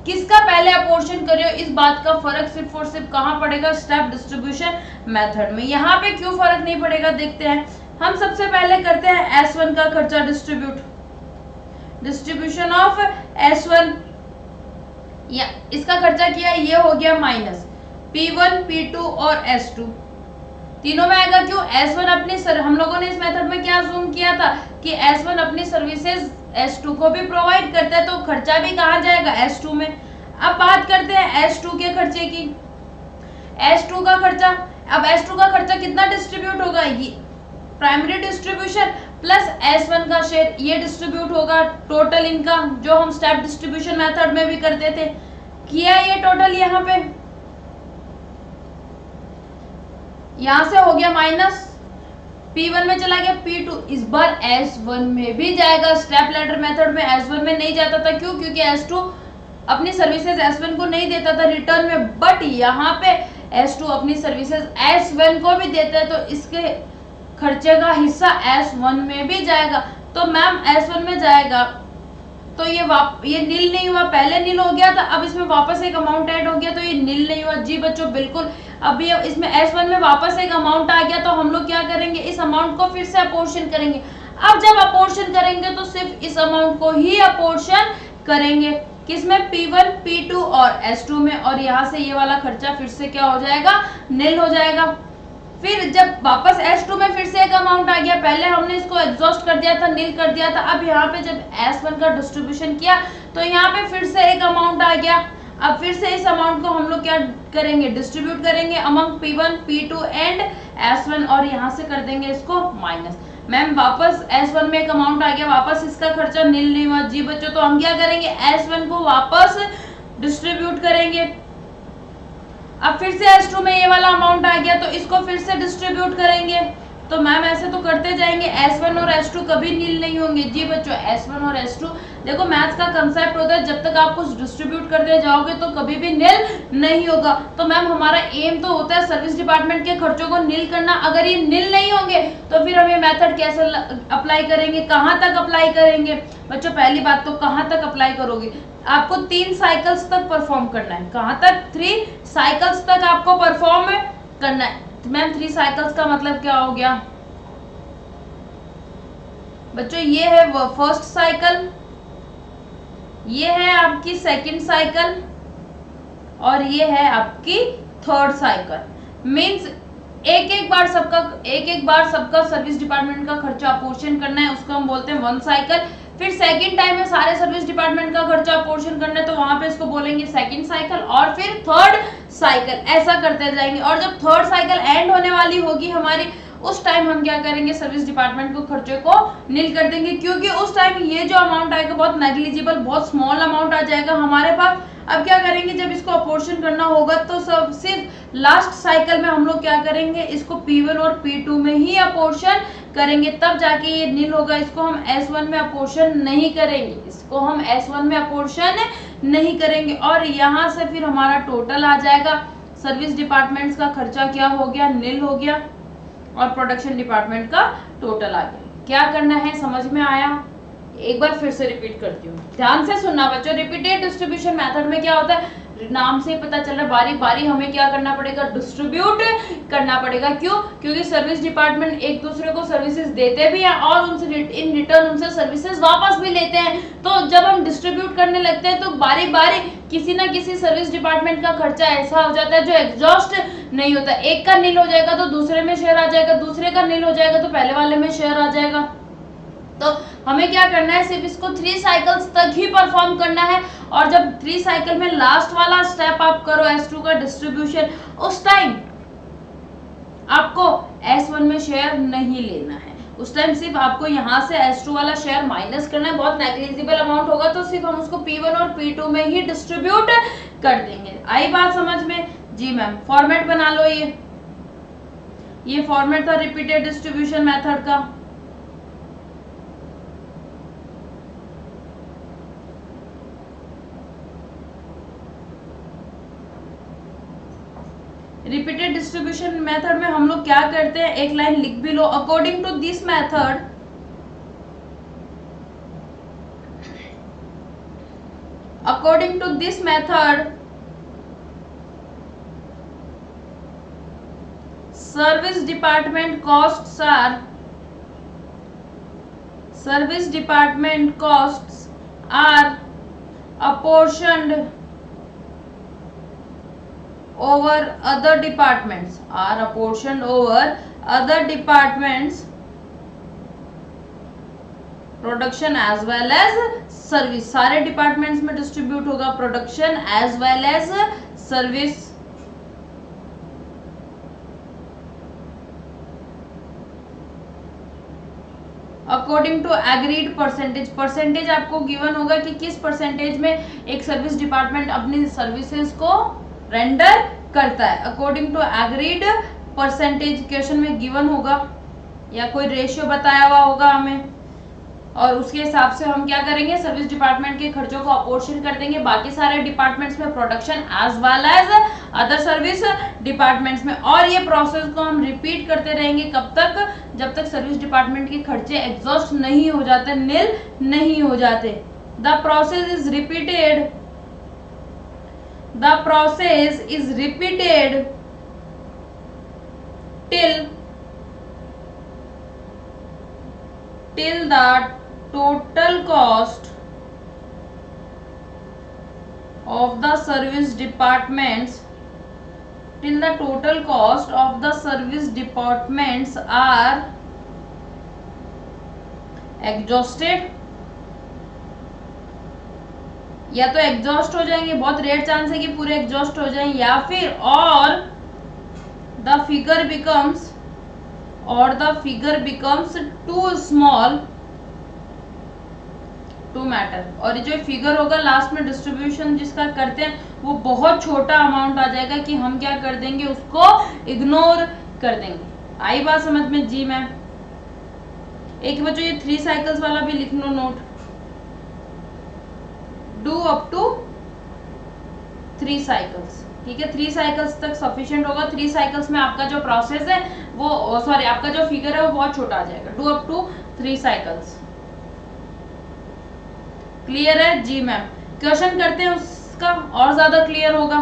किसका पहले अपोर्शन कर रहे हो, इस बात का फर्क सिर्फ और सिर्फ कहाँ पड़ेगा, स्टेप डिस्ट्रीब्यूशन मेथड में। यहाँ पे क्यों फर्क नहीं पड़ेगा देखते हैं। हम सबसे पहले करते हैं S1 का खर्चा डिस्ट्रीब्यूशन ऑफ S1, या इसका खर्चा किया, ये हो गया माइनस P1 P2 और S2 तीनों में आएगा। क्यों, S1 अपनी हम लोगों ने इस मेथड में क्या अज्यूम किया था कि S1 अपनी सर्विसेज S2 को भी प्रोवाइड करता है, तो खर्चा भी कहाँ जाएगा, S2 में। अब बात करते हैं S2 के खर्चे की। S2 का खर्चा, अब S2 का खर्चा कितना डिस्ट्रीब्यूट होगा, ये प्राइमरी डिस्ट्रीब्यूशन प्लस S1 का शेयर, ये डिस्ट्रीब्यूट होगा टोटल इनका, जो हम स्टेप डिस्ट्रीब्यूशन मेथड में भी करते थे। किया ये टोटल, यहाँ पे यहां से हो गया माइनस, P1 में चला गया, P2 इस बार S1 में भी जाएगा। स्टेप लैडर मेथड में S1 में नहीं जाता था, क्यों, क्योंकि S2 अपनी सर्विसेज S1 को नहीं देता था रिटर्न में, बट यहाँ पे S2 अपनी सर्विसेज S1 को भी देता है, तो इसके खर्चे का हिस्सा S1 में भी जाएगा। तो मैम S1 में जाएगा तो ये नील नहीं हुआ, पहले नील हो गया था, अब इसमें वापस एक अमाउंट ऐड हो गया तो ये नील नहीं हुआ। जी बच्चों बिल्कुल, अब ये इसमें S1 में वापस एक अमाउंट आ गया, तो हम लोग क्या करेंगे, इस अमाउंट को फिर से अपोर्शन करेंगे। अब जब अपोर्शन करेंगे तो सिर्फ इस अमाउंट को ही अपोर्शन करेंगे, किसमें, P1 P2 और S2 में, और यहाँ से ये वाला खर्चा फिर से क्या हो जाएगा, नील हो जाएगा। फिर जब वापस S2 में फिर से एक अमाउंट आ गया, पहले हमने इसको एग्जॉस्ट कर दिया था, नील कर दिया था, अब यहाँ पे जब S1 का डिस्ट्रीब्यूशन किया तो यहाँ पे फिर से एक अमाउंट आ गया। अब फिर से इस अमाउंट को हम लोग क्या करेंगे, डिस्ट्रीब्यूट करेंगे among P1 P2 and S1, और यहाँ से कर देंगे इसको माइनस। मैम वापस S1 में एक अमाउंट आ गया, वापस इसका खर्चा नील नहीं हुआ। जी बच्चों, तो हम क्या करेंगे, S1 को वापस डिस्ट्रीब्यूट करेंगे। अब फिर से S2 में ये वाला अमाउंट आ गया, तो इसको फिर से डिस्ट्रीब्यूट करेंगे। तो मैम ऐसे तो करते जाएंगे, S1 और S2 कभी नील नहीं होंगे। जी बच्चों, S1 और S2, देखो मैथ्स का कंसेप्ट होता है, जब तक आप कुछ डिस्ट्रीब्यूट करते जाओगे तो कभी भी नील नहीं होगा। तो मैम हमारा एम तो होता है सर्विस डिपार्टमेंट के खर्चों को नील करना। अगर ये नील नहीं होंगे तो फिर हम ये मेथड कैसे अप्लाई करेंगे, कहाँ तक अप्लाई करेंगे। बच्चों पहली बात तो कहाँ तक अप्लाई करोगे, आपको 3 साइकिल्स तक परफॉर्म करना है। कहाँ तक, 3 साइकिल्स तक आपको परफॉर्म करना है। मैम 3 साइकिल्स का मतलब क्या हो गया बच्चों, ये है फर्स्ट साइकिल, ये है आपकी सेकंड साइकिल, और ये है आपकी थर्ड साइकिल। मींस एक बार सबका सर्विस डिपार्टमेंट का खर्चा अपोर्शन करना है, उसको हम बोलते हैं 1 साइकिल। फिर सेकंड टाइम में सारे सर्विस डिपार्टमेंट का खर्चा अपोर्शन करना है, तो वहां पे इसको बोलेंगे सेकंड साइकिल, और फिर थर्ड साइकिल, ऐसा करते जाएंगे। और जब थर्ड साइकिल एंड होने वाली होगी हमारी, उस टाइम हम क्या करेंगे, सर्विस डिपार्टमेंट को खर्चे को नील कर देंगे, क्योंकि उस टाइम ये जो अमाउंट आएगा बहुत नेग्लिजिबल, बहुत स्मॉल अमाउंट आ जाएगा हमारे पास। अब क्या करेंगे, जब इसको अपोर्शन करना होगा तो सब सिर्फ लास्ट साइकिल में हम लोग क्या करेंगे, इसको P1 और P2 में ही अपोर्शन करेंगे, तब जाके ये नील होगा। इसको हम S1 में अपोर्शन नहीं करेंगे, और यहाँ से फिर हमारा टोटल आ जाएगा। सर्विस डिपार्टमेंट्स का खर्चा क्या हो गया, नील हो गया, और प्रोडक्शन डिपार्टमेंट का टोटल आ गया। क्या करना है, समझ में आया? एक बार फिर से रिपीट करती हूँ, ध्यान से सुनना बच्चों। रिपीटेड डिस्ट्रीब्यूशन मेथड में क्या होता है, नाम से पता चल रहा है, बारी बारी हमें क्या करना पड़ेगा, डिस्ट्रीब्यूट करना पड़ेगा। क्यों? क्योंकि सर्विस डिपार्टमेंट एक दूसरे को सर्विसेज देते भी हैं और उनसे इन रिटर्न उनसे सर्विसेज वापस भी लेते हैं। तो जब हम डिस्ट्रीब्यूट करने लगते हैं तो बारी बारी किसी ना किसी सर्विस डिपार्टमेंट का खर्चा ऐसा हो जाता है जो एग्जॉस्ट नहीं होता। एक का नील हो जाएगा तो दूसरे में शेयर आ जाएगा, दूसरे का नील हो जाएगा तो पहले वाले में शेयर आ जाएगा। तो हमें क्या करना है, सिर्फ इसको 3 साइकिल्स तक ही परफॉर्म करना है। और जब 3 साइकिल में लास्ट वाला स्टेप आप करो S2 का डिस्ट्रीब्यूशन, उस टाइम आपको S1 में शेयर नहीं लेना है। उस टाइम सिर्फ आपको यहाँ से S2 वाला शेयर माइनस करना है। बहुत नेग्लिजिबल अमाउंट होगा तो सिर्फ हम उसको P1 और P2 में ही डिस्ट्रीब्यूट कर देंगे। आई बात समझ में? जी मैम। फॉर्मेट बना लो। ये फॉर्मेट था रिपीटेड डिस्ट्रीब्यूशन मेथड का। रिपीटेड डिस्ट्रीब्यूशन मेथड में हम लोग क्या करते हैं, एक लाइन लिख भी लो। According to this method, according to this method service department costs are apportioned over other departments production as well as service. सारे डिपार्टमेंट्स में डिस्ट्रीब्यूट होगा, production as well as service. According to agreed percentage आपको given होगा कि किस percentage में एक service department अपनी सर्विसेज को रेंडर करता है। According to agreed percentage question में गिवन होगा या कोई रेशियो बताया हुआ होगा हमें, और उसके हिसाब से हम क्या करेंगे, सर्विस डिपार्टमेंट के खर्चों को अपोर्शन कर देंगे बाकी सारे डिपार्टमेंट्स में, production as well as other service departments में। और ये प्रोसेस को हम रिपीट करते रहेंगे कब तक, जब तक सर्विस डिपार्टमेंट के खर्चे एग्जॉस्ट नहीं हो जाते, नील नहीं हो जाते। The process is repeated till the total cost of the service departments are exhausted। या तो एग्जॉस्ट हो जाएंगे, बहुत रेयर चांस है कि पूरे एग्जॉस्ट हो जाएं, या फिर और the figure becomes too small to matter. और ये जो फिगर होगा लास्ट में डिस्ट्रीब्यूशन जिसका करते हैं वो बहुत छोटा अमाउंट आ जाएगा कि हम क्या कर देंगे, उसको इग्नोर कर देंगे। आई बात समझ में? जी मैम। एक बच्चों ये 3 साइकिल्स वाला भी लिख लो note. Do up to 3 cycles, ठीक है। 3 साइकिल्स तक सफिशिएंट होगा। 3 साइकिल्स में आपका जो प्रोसेस है वो आपका जो फिगर है वो बहुत छोटा आ जाएगा। Do up to 3 cycles. Clear है? जी मैम। क्वेश्चन करते हैं उसका, और ज्यादा क्लियर होगा।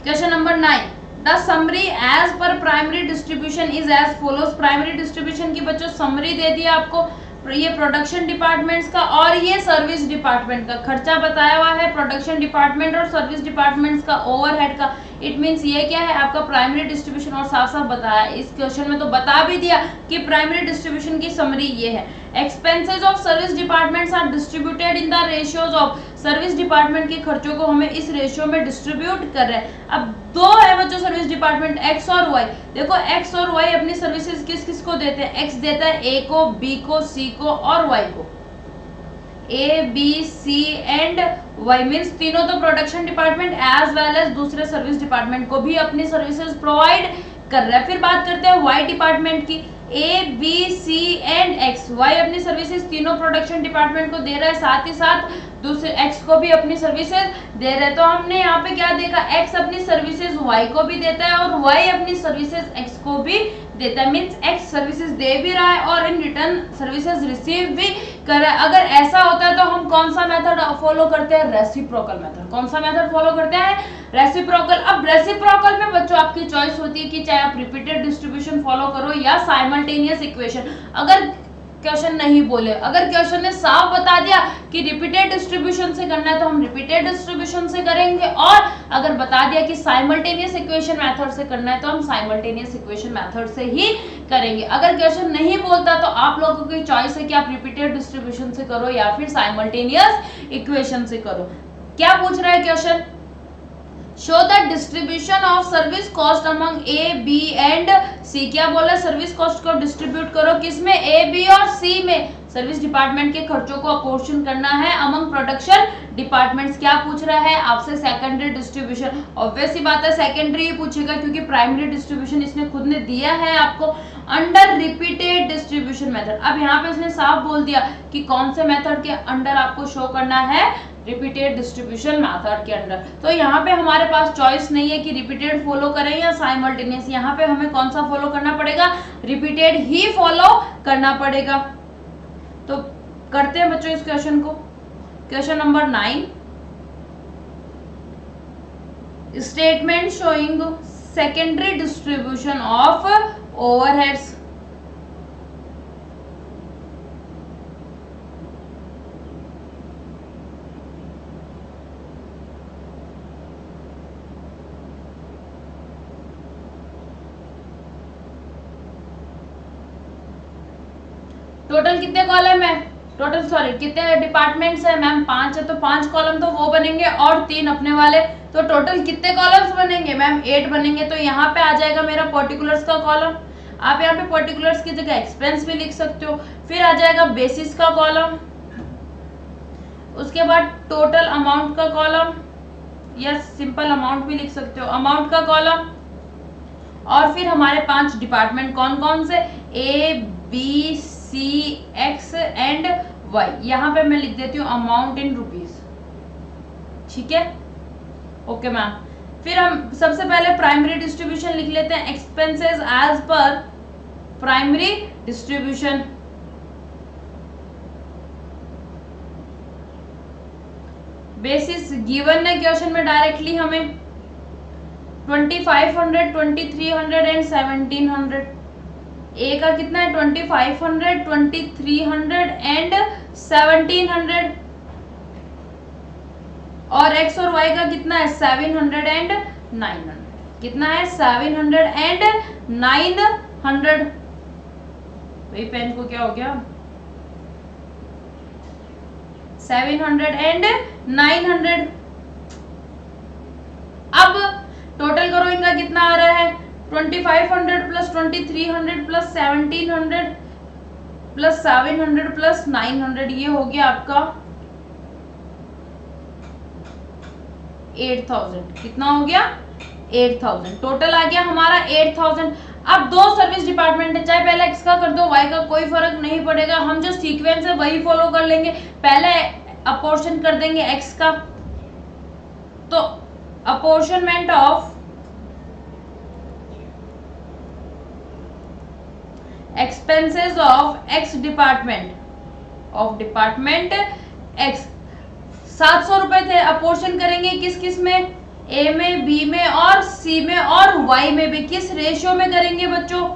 Question number 9, the summary as per primary distribution is as follows. Primary distribution की बच्चों समरी दे दिया आपको, ये प्रोडक्शन डिपार्टमेंट्स का और ये सर्विस डिपार्टमेंट का खर्चा बताया हुआ है, प्रोडक्शन डिपार्टमेंट और सर्विस डिपार्टमेंट्स का ओवरहेड का। इट मींस ये क्या है, आपका प्राइमरी डिस्ट्रीब्यूशन, और साफ साफ बताया इस क्वेश्चन में, तो बता भी दिया कि प्राइमरी डिस्ट्रीब्यूशन की समरी ये है। Expenses of service departments are distributed in the ratios of. Service department के खर्चों को हमें इस रेशियो में डिस्ट्रीब्यूट कर रहे हैं। अब 2 है बच्चों सर्विस डिपार्टमेंट, एक्स और वाई। देखो एक्स और वाई अपनी सर्विसेज किस किस को देते हैं, एक्स देता है ए को, बी को, सी को और वाई को। A B C and Y means तीनों तो production department as well as दूसरे सर्विस डिपार्टमेंट को भी अपनी सर्विसेज प्रोवाइड कर रहा है। फिर बात करते हैं वाई डिपार्टमेंट की। A B C and X, Y अपनी सर्विसेज तीनों प्रोडक्शन डिपार्टमेंट को दे रहा है, साथ ही साथ दूसरे एक्स को भी अपनी सर्विसेज दे रहे हैं। तो हमने यहाँ पे क्या देखा, एक्स अपनी सर्विसेज वाई को भी देता है और वाई अपनी सर्विसेज एक्स को भी देता है, मीन्स एक्स सर्विसेज दे भी रहा है और इन रिटर्न सर्विसेज रिसीव भी कर रहा है। अगर ऐसा होता है तो हम कौन सा मेथड फॉलो करते हैं? Reciprocal method. कौन सा मेथड फॉलो करते हैं? रेसिप्रोकल। अब रेसिप्रोकल में बच्चों आपकी चॉइस होती है कि चाहे आप रिपीटेड डिस्ट्रीब्यूशन फॉलो करो या साइमल्टेनियस इक्वेशन। अगर क्वेश्चन नहीं बोले, अगर क्वेश्चन ने साफ बता दिया कि रिपीटेड डिस्ट्रीब्यूशन से करना है तो हम रिपीटेड डिस्ट्रीब्यूशन से करेंगे, और अगर बता दिया कि साइमल्टेनियस इक्वेशन मेथड से करना है तो हम साइमल्टेनियस इक्वेशन मेथड से ही करेंगे। अगर क्वेश्चन नहीं बोलता तो आप लोगों की चॉइस है कि आप रिपीटेड डिस्ट्रीब्यूशन से करो या फिर साइमल्टेनियस इक्वेशन से करो। क्या पूछ रहा है question? Show the distribution of service cost among A, B and C. क्या बोला? सर्विस कॉस्ट को डिस्ट्रीब्यूट करो किसमें? ए, बी और सी में। सर्विस डिपार्टमेंट के खर्चों को अपोर्शन करना है अमंग प्रोडक्शन डिपार्टमेंट्स। क्या पूछ रहा है आपसे? Secondary distribution. ऑब्वियस सी बात है सेकेंडरी ही पूछेगा क्योंकि प्राइमरी डिस्ट्रीब्यूशन इसने खुद ने दिया है आपको अंडर रिपीटेड डिस्ट्रीब्यूशन मेथड। अब यहाँ पे इसने साफ बोल दिया कि कौन से मेथड के अंडर आपको शो करना है? रिपीटेड डिस्ट्रीब्यूशन मेथड के अंडर। तो यहाँ पे हमारे पास चॉइस नहीं है कि रिपीटेड फॉलो करें या साइमल्टेनियस। यहाँ पे हमें कौन सा फॉलो करना पड़ेगा? रिपीटेड ही फॉलो करना पड़ेगा। तो करते हैं बच्चों इस क्वेश्चन को। Question number 9, statement showing secondary distribution of overheads. Total कितने कॉलम है? टोटल सॉरी कितने डिपार्टमेंट्स है मैम? 5 है, तो 5 कॉलम तो वो बनेंगे और 3 अपने वाले, तो टोटल कितने कॉलम्स बनेंगे मैम? 8 बनेंगे। तो यहाँ पे आ जाएगा मेरा पर्टिकुलर्स का कॉलम। आप यहाँ पे पर्टिकुलर्स की जगह एक्सपेंस भी लिख सकते हो। फिर आ जाएगा बेसिस का कॉलम, उसके बाद टोटल अमाउंट का कॉलम या सिंपल अमाउंट भी लिख सकते हो, अमाउंट का कॉलम। और फिर हमारे 5 डिपार्टमेंट कौन कौन से? A, B, C, X and Y. यहाँ पे मैं लिख देती हूँ अमाउंट इन रुपीज। ठीक है, ओके मैम। फिर हम सबसे पहले प्राइमरी डिस्ट्रीब्यूशन लिख लेते हैं, expenses as per primary distribution. Basis given है क्वेश्चन में डायरेक्टली हमें 2500, 2300 एंड 1700। ए का कितना है? 2500, 2300 एंड 1700। और एक्स और वाई का कितना है? 700 एंड 900। कितना है? 700 एंड 900। भाई पेन को क्या हो गया? 700 एंड 900। अब टोटल करो, इनका कितना आ रहा है? 2500 प्लस 2300 प्लस 1700 प्लस 700 प्लस 900, ये हो गया आपका 8000। कितना हो गया? 8000। टोटल आ गया हमारा 8000। अब 2 सर्विस डिपार्टमेंट है, चाहे पहले एक्स का कर दो वाई का, कोई फर्क नहीं पड़ेगा। हम जो सीक्वेंस है वही फॉलो कर लेंगे। पहले अपोर्शन कर देंगे एक्स का, तो apportionment of expenses of x department x 700 रुपए थे। अपोर्शन करेंगे किस किस में? ए में, बी में और सी में और वाई में भी। किस रेशियो में करेंगे बच्चों?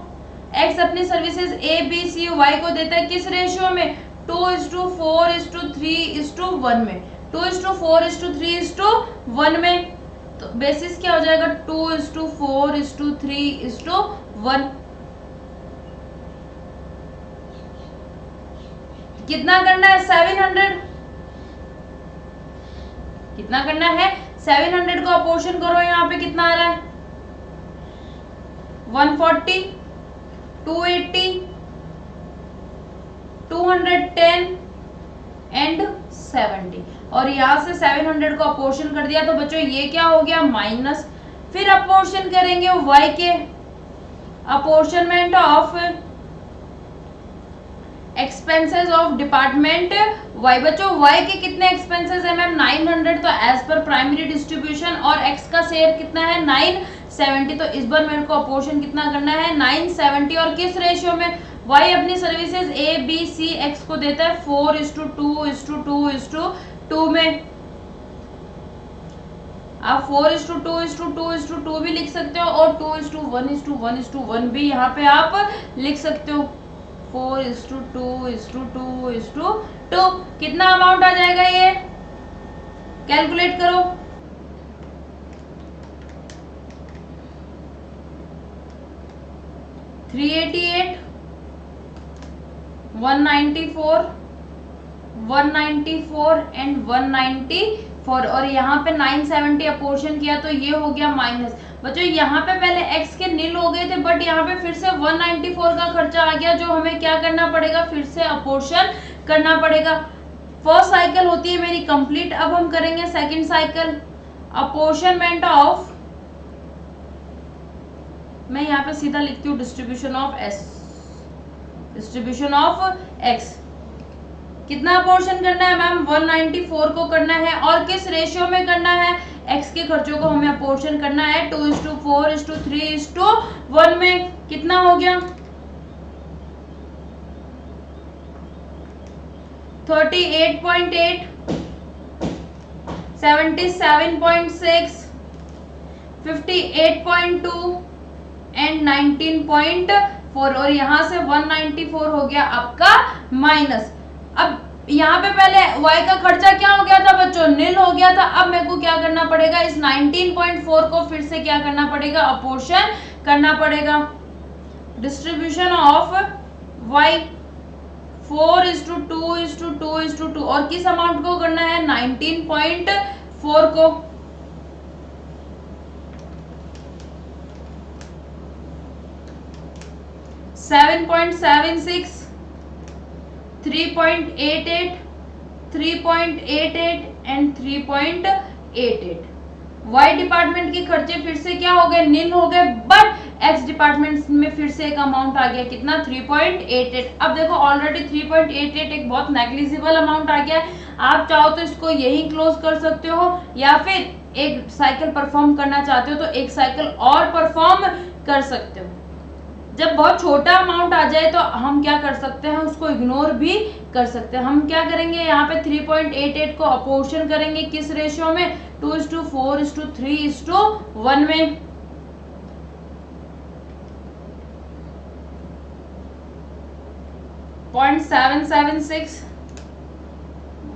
एक्स अपनी services A, B, C, Y को देता है किस रेशियो में? 2:4:3:1 में। 2:4:3:1 में। तो बेसिस क्या हो जाएगा? 2:4:3:1। कितना करना है? 700। कितना करना है? 700 को अपोर्शन करो, यहाँ पे कितना आ रहा है? 140, 280, 210 एंड 70। और यहाँ से 700 को अपोर्शन कर दिया तो बच्चों ये क्या हो गया? माइनस। फिर अपोर्शन करेंगे y के, apportionment of expenses of department y। बच्चों y के कितने एक्सपेंसेस है मैम? 900। तो एज पर प्राइमरी डिस्ट्रीब्यूशन, और x का शेयर कितना है? 970, तो इस बार मेरे को अपोर्शन कितना करना है 970, और किस रेशियो में, वाई अपनी services A B C X को देता है 4:2:2:2 में। आप 4:2:2:2 भी लिख सकते हो और 2:1:1:1 भी यहाँ पे आप लिख सकते हो। 4:2:2:2 कितना अमाउंट आ जाएगा, ये कैलकुलेट करो। 388, 194, 194 एंड 194, और यहाँ पे 970 अपोर्शन किया तो ये हो गया माइनस। बच्चों यहाँ पे पहले x के नील हो गए थे, बट यहाँ पे फिर से 194 का खर्चा आ गया, जो हमें क्या करना पड़ेगा, फिर से अपोर्शन करना पड़ेगा। फर्स्ट साइकिल होती है मेरी कंप्लीट, अब हम करेंगे सेकंड साइकिल। अपोर्शनमेंट ऑफ, मैं यहाँ पे सीधा लिखती हूँ distribution of s, distribution of x। कितना अपोर्शन करना है मैम, 194 को करना है, और किस रेशियो में करना है, x के खर्चों को हमें अपोर्शन करना है 2:4:3:1 में। कितना हो गया 38.8, 77.6, 58.2 एंड 19.4, और यहाँ से 194 हो गया आपका माइनस। अब यहाँ पे पहले y का खर्चा क्या हो गया था बच्चों, नील हो गया था। अब मेरे को क्या करना पड़ेगा, इस 19.4 को फिर से क्या करना पड़ेगा, अपोर्शन करना पड़ेगा। डिस्ट्रीब्यूशन ऑफ y 4:2:2:2, और किस अमाउंट को करना है 19.4 को। Seven 7.76, 3.88, 3.88 and 3.88। वाई डिपार्टमेंट के खर्चे फिर से क्या हो गए, नील हो गए, बट एक्स डिपार्टमेंट में फिर से एक अमाउंट आ गया, कितना 3.88। अब देखो ऑलरेडी 3.88 एक बहुत नेग्लिजिबल अमाउंट आ गया है। आप चाहो तो इसको यही क्लोज कर सकते हो, या फिर एक साइकिल परफॉर्म करना चाहते हो तो एक साइकिल और परफॉर्म कर सकते हो। जब बहुत छोटा अमाउंट आ जाए तो हम क्या कर सकते हैं, उसको इग्नोर भी कर सकते हैं। हम क्या करेंगे, यहाँ पे 3.88 को अपोर्शन करेंगे किस रेशियो में, 2:4:3:1 में। .776,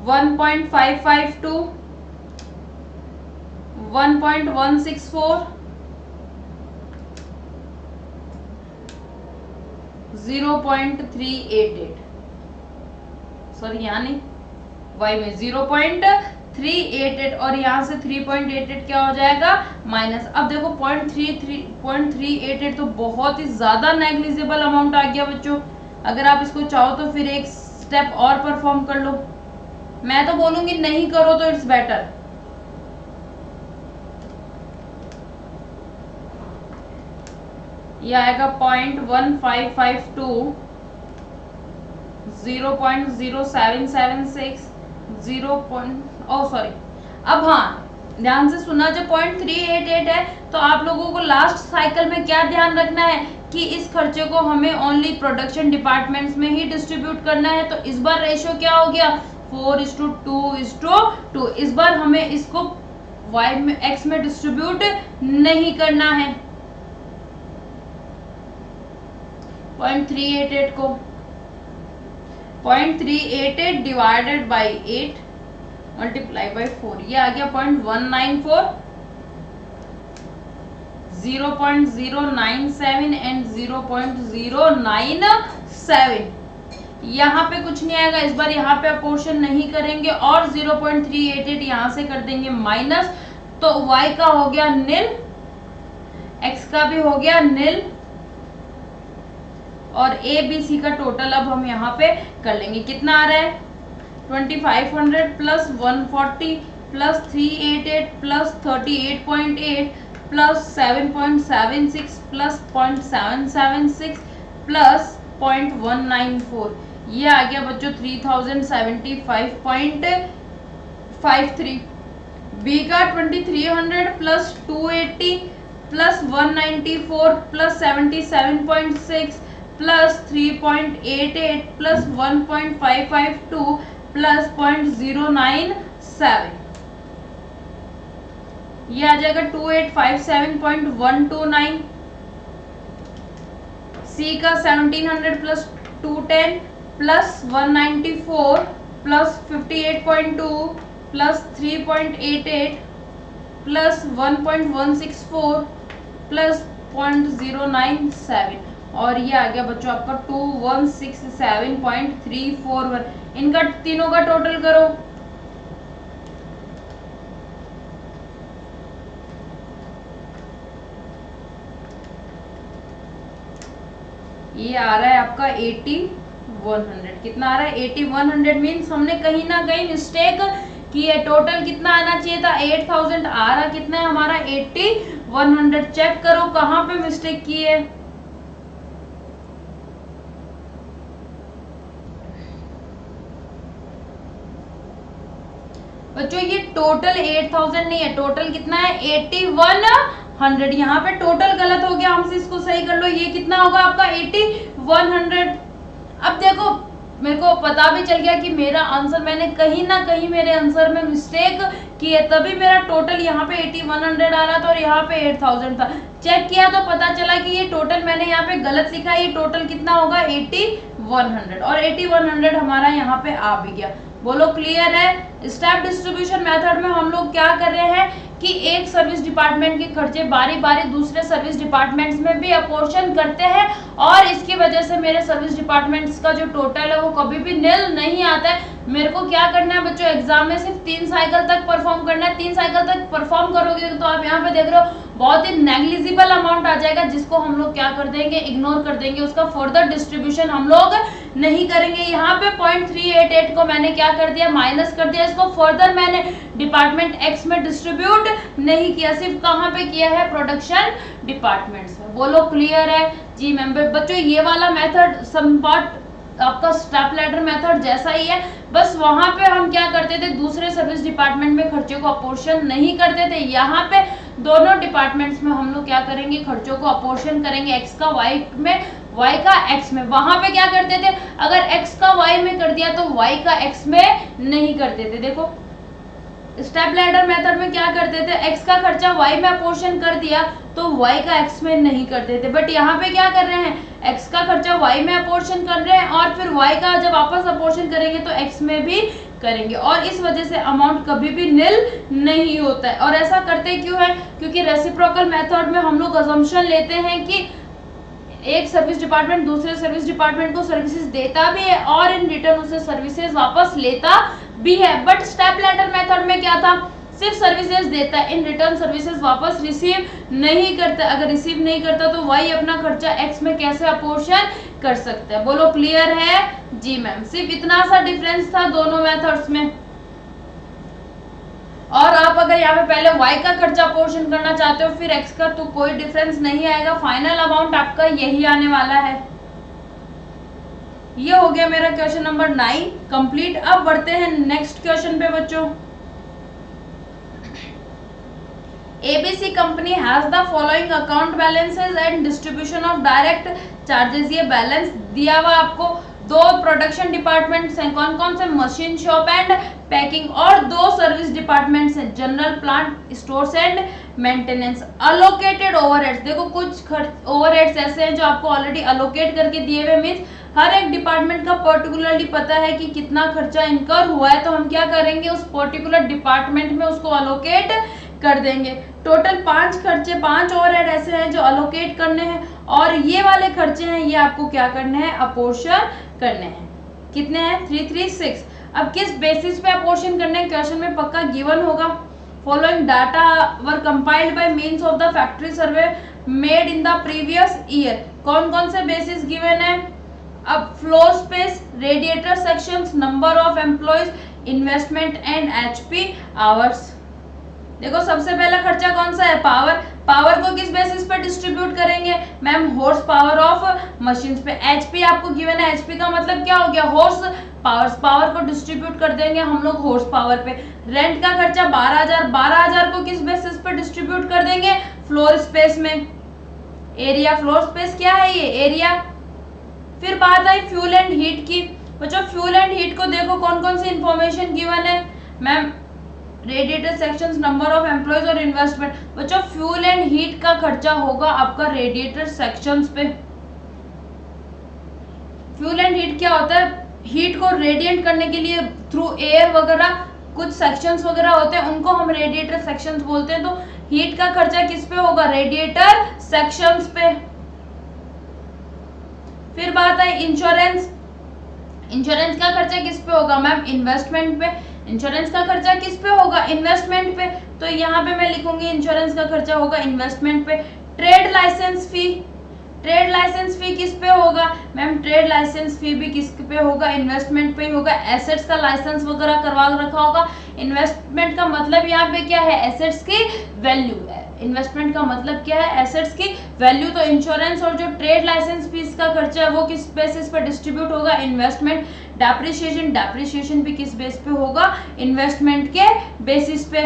1.552, 1.164, 0.388, सॉरी यहाँ नहीं, y में 0.388, और यहाँ से 3.88 क्या हो जाएगा माइनस। अब देखो 0.388 तो बहुत ही ज्यादा नेग्लिजिबल अमाउंट आ गया बच्चों। अगर आप इसको चाहो तो फिर एक स्टेप और परफॉर्म कर लो, मैं तो बोलूंगी नहीं करो तो इट्स बेटर। ये आएगा 0.1552, 0.0776, 0. अब हाँ ध्यान से सुना, जब 0.388 है तो आप लोगों को लास्ट साइकिल में क्या ध्यान रखना है कि इस खर्चे को हमें ओनली प्रोडक्शन डिपार्टमेंट्स में ही डिस्ट्रीब्यूट करना है। तो इस बार रेशियो क्या हो गया 4:2:2। इस बार हमें इसको y में x में डिस्ट्रीब्यूट नहीं करना है। 0.388 को 0.388 डिवाइडेड बाई 8 मल्टीप्लाई बाई 4, ये आ गया 0.194, 0.097 एंड 0.097। यहाँ पे कुछ नहीं आएगा इस बार, यहाँ पे अपोर्शन नहीं करेंगे, और 0.388 यहाँ से कर देंगे माइनस, तो y का हो गया नील, x का भी हो गया नील, और ए बी सी का टोटल अब हम यहाँ पे कर लेंगे। कितना आ रहा है 2500 plus 140 plus 388 plus 38.8 plus 7.76 plus 0.776 plus 0.194, ये आ गया बच्चों 3075.53। बी का 2300 plus 280 plus 194 plus 77.6 plus 3.88 plus 1.552 plus 0.097, ये आ जाएगा 2857.129। सी का 1700 plus 210 plus 194 plus 58.2 plus 3.88 plus 1.164 plus 0.097, और ये आ गया बच्चों आपका 2167.341। इनका तीनों का टोटल करो। ये आ रहा है आपका 8100। कितना आ रहा है? 8100 मीन्स हमने कहीं ना कहीं मिस्टेक की है। टोटल कितना आना चाहिए था? 8000, आ रहा कितना है हमारा? 8100। चेक करो कहाँ पे मिस्टेक की है। बच्चों ये टोटल 8000 नहीं है, टोटल कितना है? 8100। यहाँ पे टोटल गलत हो गया, हमसे इसको सही कर लो। ये कितना होगा आपका? 8100। अब देखो मेरे को पता भी चल गया कि मेरा आंसर, मैंने कहीं ना कहीं मेरे आंसर में मिस्टेक की है, तभी मेरा टोटल यहाँ पे 8100 आ रहा था और यहाँ पे 8000 था। चेक किया तो पता चला कि ये टोटल मैंने यहाँ पे गलत लिखा है। ये टोटल कितना होगा? 8100, और 8100 हमारा यहाँ पे आ भी गया। बोलो क्लियर है? स्टेप डिस्ट्रीब्यूशन मेथड में हम लोग क्या कर रहे हैं कि एक सर्विस डिपार्टमेंट के खर्चे बारी बारी दूसरे सर्विस डिपार्टमेंट्स में भी अपोर्शन करते हैं, और इसकी वजह से मेरे सर्विस डिपार्टमेंट्स का जो टोटल है वो कभी भी निल नहीं आता है। मेरे को क्या करना है बच्चों? एग्जाम में सिर्फ 3 साइकिल तक परफॉर्म करना है। 3 साइकिल तक परफॉर्म करोगे तो आप यहाँ पे देख रहे हो बहुत ही नेग्लिजिबल अमाउंट आ जाएगा, जिसको हम लोग क्या कर देंगे? इग्नोर कर देंगे। उसका फर्दर डिस्ट्रीब्यूशन हम लोग नहीं करेंगे। यहाँ पे 0.388 को मैंने क्या कर दिया? माइनस कर दिया। इसको फर्दर मैंने डिपार्टमेंट एक्स में डिस्ट्रीब्यूट नहीं किया, सिर्फ कहाँ पे किया है? प्रोडक्शन डिपार्टमेंट्स में। बोलो क्लियर है? जी मैम। बच्चों ये वाला मेथड समपार्ट आपका स्टेप लैडर मेथड जैसा ही है, बस वहां पे हम क्या करते थे? दूसरे सर्विस डिपार्टमेंट में खर्चों को अपोर्शन नहीं करते थे। यहाँ पे दोनों डिपार्टमेंट्स में हम लोग क्या करेंगे? खर्चों को अपोर्शन करेंगे, एक्स का वाई में, वाई का एक्स में। वहां पे क्या करते थे? अगर एक्स का वाई में कर दिया तो वाई का एक्स में नहीं करते थे। देखो स्टेप लैडर मेथड में क्या करते थे? एक्स का खर्चा वाई में अपोर्शन कर दिया तो वाई का एक्स में नहीं करते थे। बट यहाँ पे क्या कर रहे हैं? एक्स का खर्चा वाई में अपोर्शन कर रहे हैं, और फिर वाई का जब वापस अपोर्शन करेंगे तो एक्स में भी करेंगे, और इस वजह से अमाउंट कभी भी निल नहीं होता है। और ऐसा करते क्यों है? क्योंकि रेसिप्रोकल मेथड में हम लोग अजम्पशन लेते हैं कि एक सर्विस डिपार्टमेंट दूसरे सर्विस डिपार्टमेंट को सर्विसेज देता भी है और इन रिटर्न उसे सर्विसेज वापस लेता भी है। बट स्टेप लैडर मेथड में क्या था? सिर्फ सर्विसेज देता है, इन रिटर्न सर्विसेज वापस रिसीव नहीं करता। अगर रिसीव नहीं करता तो वाई अपना खर्चा एक्स में कैसे अपोर्शन कर सकता है? बोलो क्लियर है? जी मैम। सिर्फ इतना सा डिफरेंस था दोनों मेथड्स में। और आप अगर यहाँ पे पहले y का खर्चा अपोर्शन करना चाहते हो फिर x का, तो कोई डिफरेंस नहीं आएगा। फाइनल अमाउंट आपका यही आने वाला है। ये हो गया मेरा क्वेश्चन नंबर 9 कंप्लीट। अब बढ़ते हैं नेक्स्ट क्वेश्चन पे बच्चों। ABC company has the following account balances and distribution of direct charges. ये बैलेंस दिया हुआ आपको। 2 प्रोडक्शन डिपार्टमेंट्स हैं, कौन कौन से? मशीन शॉप एंड पैकिंग, और 2 सर्विस डिपार्टमेंट्स हैं, general plant, stores and maintenance. Allocated overheads, देखो कुछ ओवरहेड्स ऐसे हैं जो आपको ऑलरेडी अलोकेट करके दिए हुए, मींस हर एक डिपार्टमेंट का पर्टिकुलरली पता है कि कितना खर्चा इनकर हुआ है, तो हम क्या करेंगे? उस पर्टिकुलर डिपार्टमेंट में उसको अलोकेट कर देंगे। टोटल 5 खर्चे, 5 ओवरहेड ऐसे हैं जो अलोकेट करने हैं, और ये वाले खर्चे हैं ये आपको क्या करने हैं? अपोर्शन करने हैं। कितने हैं? 336। अब किस बेसिस पे अपोर्शन करने हैं? क्वेश्चन में पक्का गिवन होगा। Following data were compiled by means of the factory survey made in the previous year. कौन कौन से बेसिस गिवन है? अब floor space, radiator sections, number of employees, investment and HP hours. देखो सबसे पहला खर्चा कौन सा है? पावर। पावर को किस बेसिस पर डिस्ट्रीब्यूट करेंगे? Ma'am horse power of machines पे। एचपी आपको गिवन है, एचपी का मतलब क्या हो गया? Horse power. पावर को डिस्ट्रीब्यूट कर देंगे हम लोग हॉर्स पावर पे। रेंट का खर्चा 12,000, 12,000 को किस बेसिस पर डिस्ट्रीब्यूट कर देंगे? फ्लोर स्पेस में एरिया, फ्लोर स्पेस क्या है ये एरिया। फिर बात आई फ्यूल एंड हीट की। बच्चों फ्यूल एंड हीट को देखो कौन कौन सी इंफॉर्मेशन गिवन है ma'am, radiator sections, number of employees और इन्वेस्टमेंट। बच्चों फ्यूल एंड हीट का खर्चा होगा आपका रेडिएटर सेक्शंस पे। फ्यूल एंड हीट क्या होता है, हीट को रेडिएट करने के लिए थ्रू एयर वगैरह कुछ सेक्शंस वगैरह होते हैं, उनको हम रेडिएटर सेक्शंस बोलते हैं। तो हीट का खर्चा किस पे होगा, रेडिएटर सेक्शंस पे। फिर बात आई इंश्योरेंस। इंश्योरेंस का खर्चा किस पे होगा मैम, इन्वेस्टमेंट पे। इंश्योरेंस का खर्चा किस पे होगा, इन्वेस्टमेंट पे। तो यहाँ पे मैं लिखूंगी इंश्योरेंस का खर्चा होगा इन्वेस्टमेंट पे। ट्रेड लाइसेंस फी, ट्रेड लाइसेंस फी किस पे होगा मैम, ट्रेड लाइसेंस फी भी किस पे होगा, इन्वेस्टमेंट पे ही होगा। एसेट्स का लाइसेंस वगैरह करवा रखा होगा। इन्वेस्टमेंट का मतलब यहाँ पे क्या है, एसेट्स की वैल्यू है। इन्वेस्टमेंट का मतलब क्या है, एसेट्स की वैल्यू। तो इंश्योरेंस और जो ट्रेड लाइसेंस फीस का खर्चा है वो किस बेसिस पर डिस्ट्रीब्यूट होगा, इन्वेस्टमेंट। डेप्रिसिएशन, डेप्रिसिएशन भी किस बेस पे होगा, इन्वेस्टमेंट के बेसिस पे।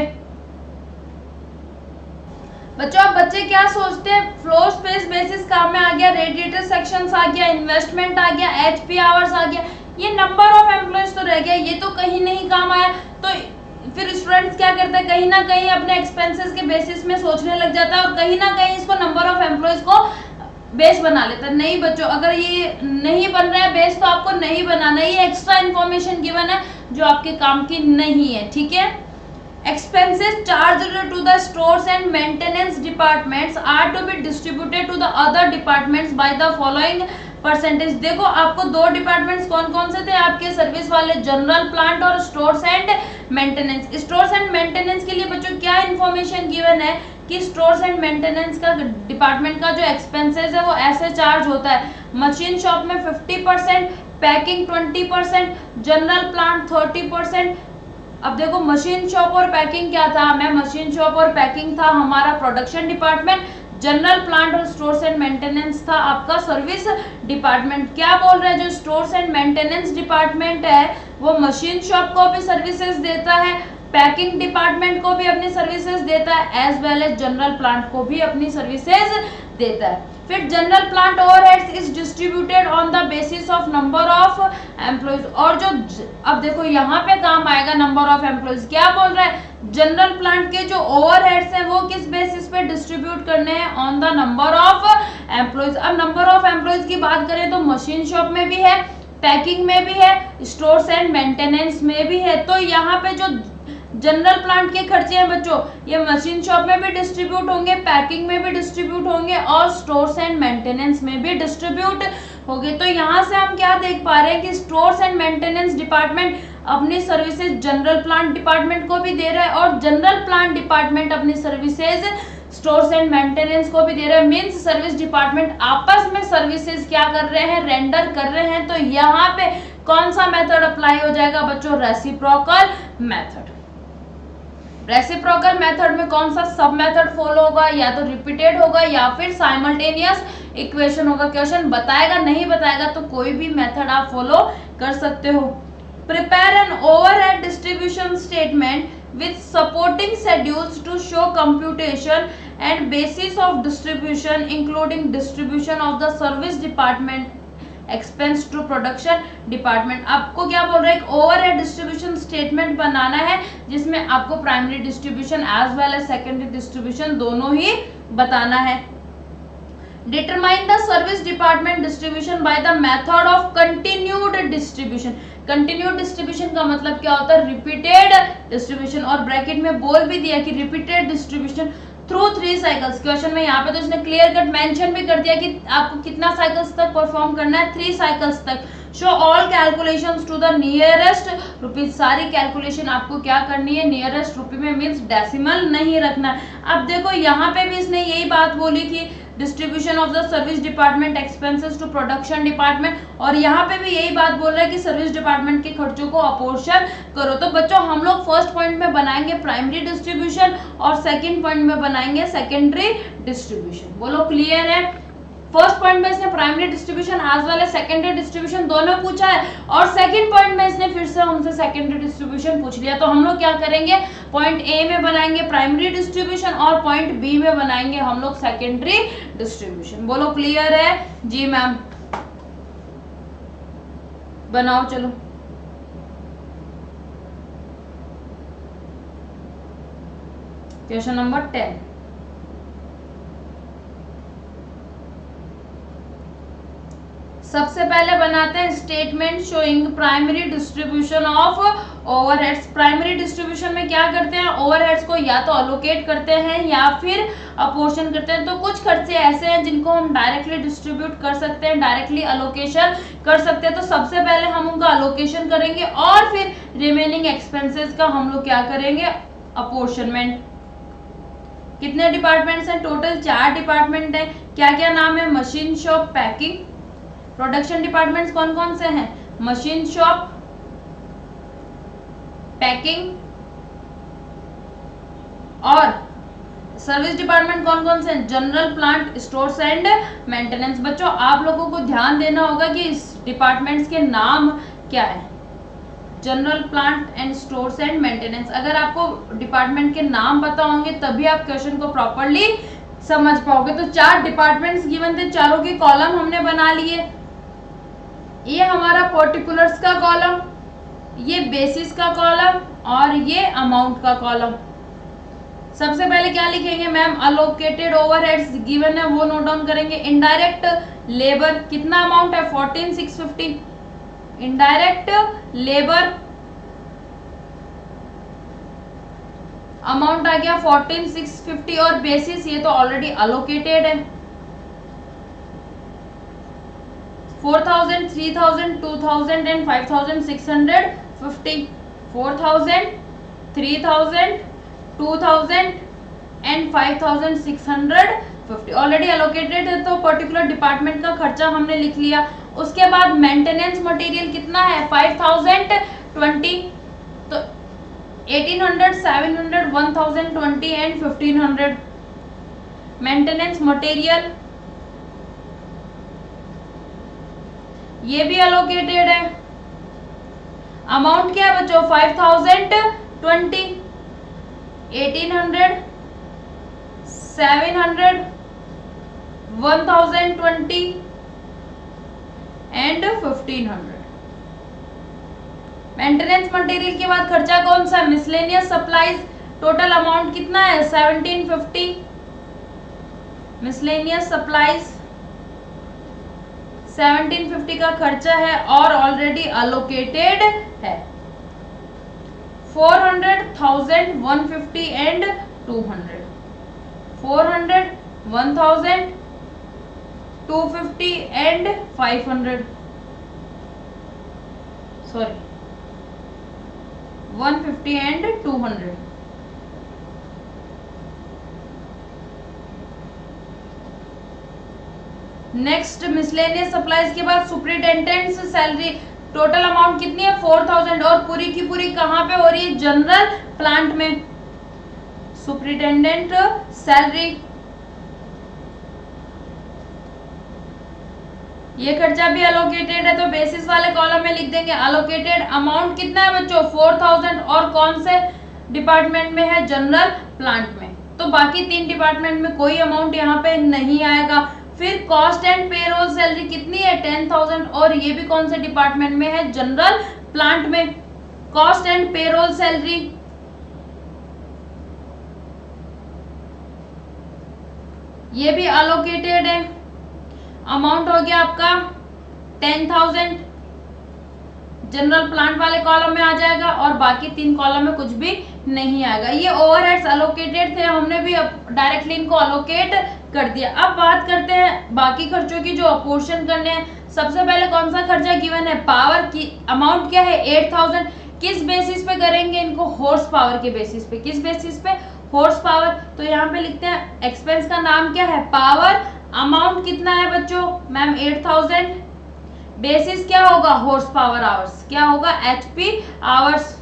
बच्चों अब बच्चे क्या सोचते हैं, फ्लोर स्पेस बेसिस काम में आ गया, रेडिएटर सेक्शंस आ गया, इन्वेस्टमेंट आ गया, एचपी आवर्स आ गया, ये नंबर ऑफ एम्प्लॉयज तो रह गया, ये तो कहीं नहीं काम आया। तो फिर स्टूडेंट्स क्या करते हैं, कहीं ना कहीं अपने एक्सपेंसेस के बेसिस में सोचने लग जाता है और कहीं ना कहीं इसको नंबर ऑफ एम्प्लॉयज को बेस बना लेता है। नहीं बच्चों, अगर ये नहीं बन रहा है बेस तो आपको नहीं बनाना, ये एक्स्ट्रा इन्फॉर्मेशन गिवन है जो आपके काम की नहीं है, ठीक है। Expenses charged to the stores and maintenance departments are to be distributed to the other departments by the following percentage। देखो आपको दो डिपार्टमेंट्स कौन कौन से थे आपके सर्विस वाले, जनरल प्लांट और stores and maintenance. Stores and maintenance के लिए बच्चों क्या इन्फॉर्मेशन गिवन है कि स्टोर्स एंड मेंटेनेंस का डिपार्टमेंट का जो एक्सपेंसेस है वो ऐसे चार्ज होता है, मशीन शॉप में 50%, पैकिंग 20%, जनरल प्लांट 30%। अब देखो मशीन शॉप और पैकिंग क्या था मैं, मशीन शॉप और पैकिंग था हमारा प्रोडक्शन डिपार्टमेंट, जनरल प्लांट और स्टोर्स एंड मेंटेनेंस था आपका सर्विस डिपार्टमेंट। क्या बोल रहे हैं, जो स्टोर्स एंड मेंटेनेंस डिपार्टमेंट है वो मशीन शॉप को भी सर्विसेज देता है, पैकिंग डिपार्टमेंट को भी अपनी सर्विसेज देता है, as well as general plant को भी अपनी सर्विसेज देता है। फिर general plant overheads is distributed on the basis of number of employees. और जो अब देखो यहाँ पे काम आएगा नंबर ऑफ एम्प्लॉयज। क्या बोल रहा है, जनरल प्लांट के जो ओवरहेड्स हैं वो किस बेसिस पे डिस्ट्रीब्यूट करने हैं, on the number of employees. अब नंबर ऑफ एम्प्लॉयज की बात करें तो मशीन शॉप में भी है, पैकिंग में भी है, स्टोर्स एंड मेंटेनेंस में भी है। तो यहाँ पे जो जनरल प्लांट के खर्चे हैं बच्चों ये मशीन शॉप में भी डिस्ट्रीब्यूट होंगे, पैकिंग में भी डिस्ट्रीब्यूट होंगे और स्टोर्स एंड मेंटेनेंस में भी डिस्ट्रीब्यूट होंगे। तो यहाँ से हम क्या देख पा रहे हैं कि स्टोर्स एंड मेंटेनेंस डिपार्टमेंट अपनी सर्विसेज जनरल प्लांट डिपार्टमेंट को भी दे रहा है और जनरल प्लांट डिपार्टमेंट अपनी सर्विसेज स्टोर्स एंड मेंटेनेंस को भी दे रहे हैं। मींस सर्विस डिपार्टमेंट आपस में सर्विसेज क्या कर रहे हैं, रेंडर कर रहे हैं। तो यहाँ पे कौन सा मेथड अप्लाई हो जाएगा बच्चों, रेसिप्रोकल मेथड। रेसिप्रोकल मेथड में कौन सा सब मेथड फॉलो होगा, या तो रिपीटेड होगा या फिर साइमल्टेनियस इक्वेशन होगा। क्वेश्चन बताएगा नहीं बताएगा तो कोई भी मेथड आप फॉलो कर सकते हो। Prepare an overhead distribution statement with supporting schedules to show computation and basis of distribution including distribution of the service department expense to production department। आपको क्या बोल रहा है, एक ओवरहेड डिस्ट्रीब्यूशन स्टेटमेंट बनाना है जिसमें आपको primary distribution as well as secondary distribution दोनों ही बताना है। Determine the service department distribution by the method of continued distribution। Continued distribution का मतलब क्या होता है, रिपीटेड डिस्ट्रीब्यूशन। और ब्रैकेट में बोल भी दिया कि repeated distribution through 3 cycles. Question में यहाँ पे तो इसने क्लियर कट मेंशन भी कर दिया कि आपको कितना साइकिल्स तक परफॉर्म करना है, 3 साइकिल्स तक। Show all calculations to the nearest rupees. सारी कैलकुलेशन आपको क्या करनी है, नियरेस्ट रुपी में, मींस डेसिमल नहीं रखना है। अब देखो यहाँ पे भी इसने यही बात बोली कि distribution of the service department expenses to production department, और यहाँ पे भी यही बात बोल रहा है कि सर्विस डिपार्टमेंट के खर्चों को अपोर्शन करो। तो बच्चों हम लोग फर्स्ट पॉइंट में बनाएंगे प्राइमरी डिस्ट्रीब्यूशन और सेकंड पॉइंट में बनाएंगे सेकेंडरी डिस्ट्रीब्यूशन। बोलो क्लियर है। फर्स्ट पॉइंट में इसने primary distribution as well as secondary distribution दोनों पूछा है, और सेकंड पॉइंट में इसने फिर से हमसे सेकेंडरी डिस्ट्रीब्यूशन पूछ लिया। तो हम लोग क्या करेंगे, पॉइंट ए में बनाएंगे प्राइमरी डिस्ट्रीब्यूशन और पॉइंट बी में बनाएंगे हम लोग सेकेंडरी डिस्ट्रीब्यूशन। बोलो क्लियर है? जी मैम, बनाओ चलो। क्वेश्चन नंबर 10, सबसे पहले बनाते हैं statement showing primary distribution of overheads. Primary distribution में क्या करते हैं, ओवरहेड्स को या तो अलोकेट करते हैं या फिर अपोर्शन करते हैं। तो कुछ खर्चे ऐसे हैं जिनको हम डायरेक्टली डिस्ट्रीब्यूट कर सकते हैं, डायरेक्टली अलोकेशन कर सकते हैं। तो सबसे पहले हम उनका अलोकेशन करेंगे और फिर रिमेनिंग एक्सपेंसेस का हम लोग क्या करेंगे, अपोर्शनमेंट। कितने डिपार्टमेंट्स हैं, टोटल 4 डिपार्टमेंट हैं। क्या क्या नाम है, machine shop, packing. Production departments कौन कौन से हैं, मशीन शॉप, पैकिंग, और सर्विस डिपार्टमेंट कौन कौन से हैं, general plant, stores and maintenance. बच्चों आप लोगों को ध्यान देना होगा कि इस डिपार्टमेंट्स के नाम क्या है, general plant and stores and maintenance. अगर आपको डिपार्टमेंट के नाम पता होंगे तभी आप क्वेश्चन को प्रॉपर्ली समझ पाओगे। तो 4 डिपार्टमेंट्स गिवन थे, चारों के कॉलम हमने बना लिए। ये हमारा पर्टिकुलर्स का कॉलम, ये बेसिस का कॉलम और ये अमाउंट का कॉलम। सबसे पहले क्या लिखेंगे मैम, अलोकेटेड ओवरहेड्स गिवन है वो नोट डाउन करेंगे। इनडायरेक्ट लेबर कितना अमाउंट है, 14,650। इनडायरेक्ट लेबर अमाउंट आ गया 14,650 और बेसिस ये तो ऑलरेडी अलोकेटेड है, 4,000, 3,000, 2,000 एंड 5,650। 4,000, 3,000, 2,000 एंड 5,650 ऑलरेडी अलोकेटेड है। तो पर्टिकुलर डिपार्टमेंट का खर्चा हमने लिख लिया। उसके बाद मेंटेनेंस मटेरियल कितना है, 5,020। तो 1,800, 700, 1,020 एंड 1,500 मेंटेनेंस मटेरियल, ये भी अलोकेटेड है। अमाउंट क्या है बच्चों, 5,020, 1,800, 700, 1,020 एंड 1,500। मेंटेनेंस मटेरियल के बाद खर्चा कौन सा है, मिसलेनियस सप्लाईज। टोटल अमाउंट कितना है, 1,750। मिसलेनियस सप्लाईज 1,750 का खर्चा है और ऑलरेडी अलोकेटेड है। 400, 1,000, 150 and 200। 400, 1,000, 250 and 500, sorry 150 and 200। Next miscellaneous supplies के बाद सुपरिटेंडेंट सैलरी, टोटल अमाउंट कितनी है, 4,000 और पूरी की पूरी कहां पे हो रही है, जनरल प्लांट में। सुपरिटेंडेंट सैलरी, ये खर्चा भी अलोकेटेड है तो बेसिस वाले कॉलम में लिख देंगे। अलोकेटेड अमाउंट कितना है बच्चों, 4,000 और कौन से डिपार्टमेंट में है, जनरल प्लांट में। तो बाकी 3 डिपार्टमेंट में कोई अमाउंट यहाँ पे नहीं आएगा। फिर कॉस्ट एंड पेरोल सैलरी कितनी है, 10,000 और ये भी कौन से डिपार्टमेंट में है, जनरल प्लांट में। कॉस्ट एंड पेरोल सैलरी ये भी अलोकेटेड है। अमाउंट हो गया आपका 10,000, जनरल प्लांट वाले कॉलम में आ जाएगा और बाकी 3 कॉलम में कुछ भी नहीं आएगा। ये ओवरहेड्स अलोकेटेड थे, हमने भी डायरेक्टली इनको अलोकेट कर दिया। अब बात करते हैं बाकी खर्चों की जो अपोर्शन करने हैं। सबसे पहले कौन सा खर्चा गिवन है, पावर की अमाउंट क्या है, 8,000। किस बेसिस पे करेंगे इनको, हॉर्स पावर के बेसिस पे। किस बेसिस पे, हॉर्स पावर। तो यहाँ पे लिखते हैं एक्सपेंस का नाम क्या है, पावर। अमाउंट कितना है बच्चों, मैम 8,000। बेसिस क्या होगा, हॉर्स पावर आवर्स। क्या होगा, एचपी आवर्स।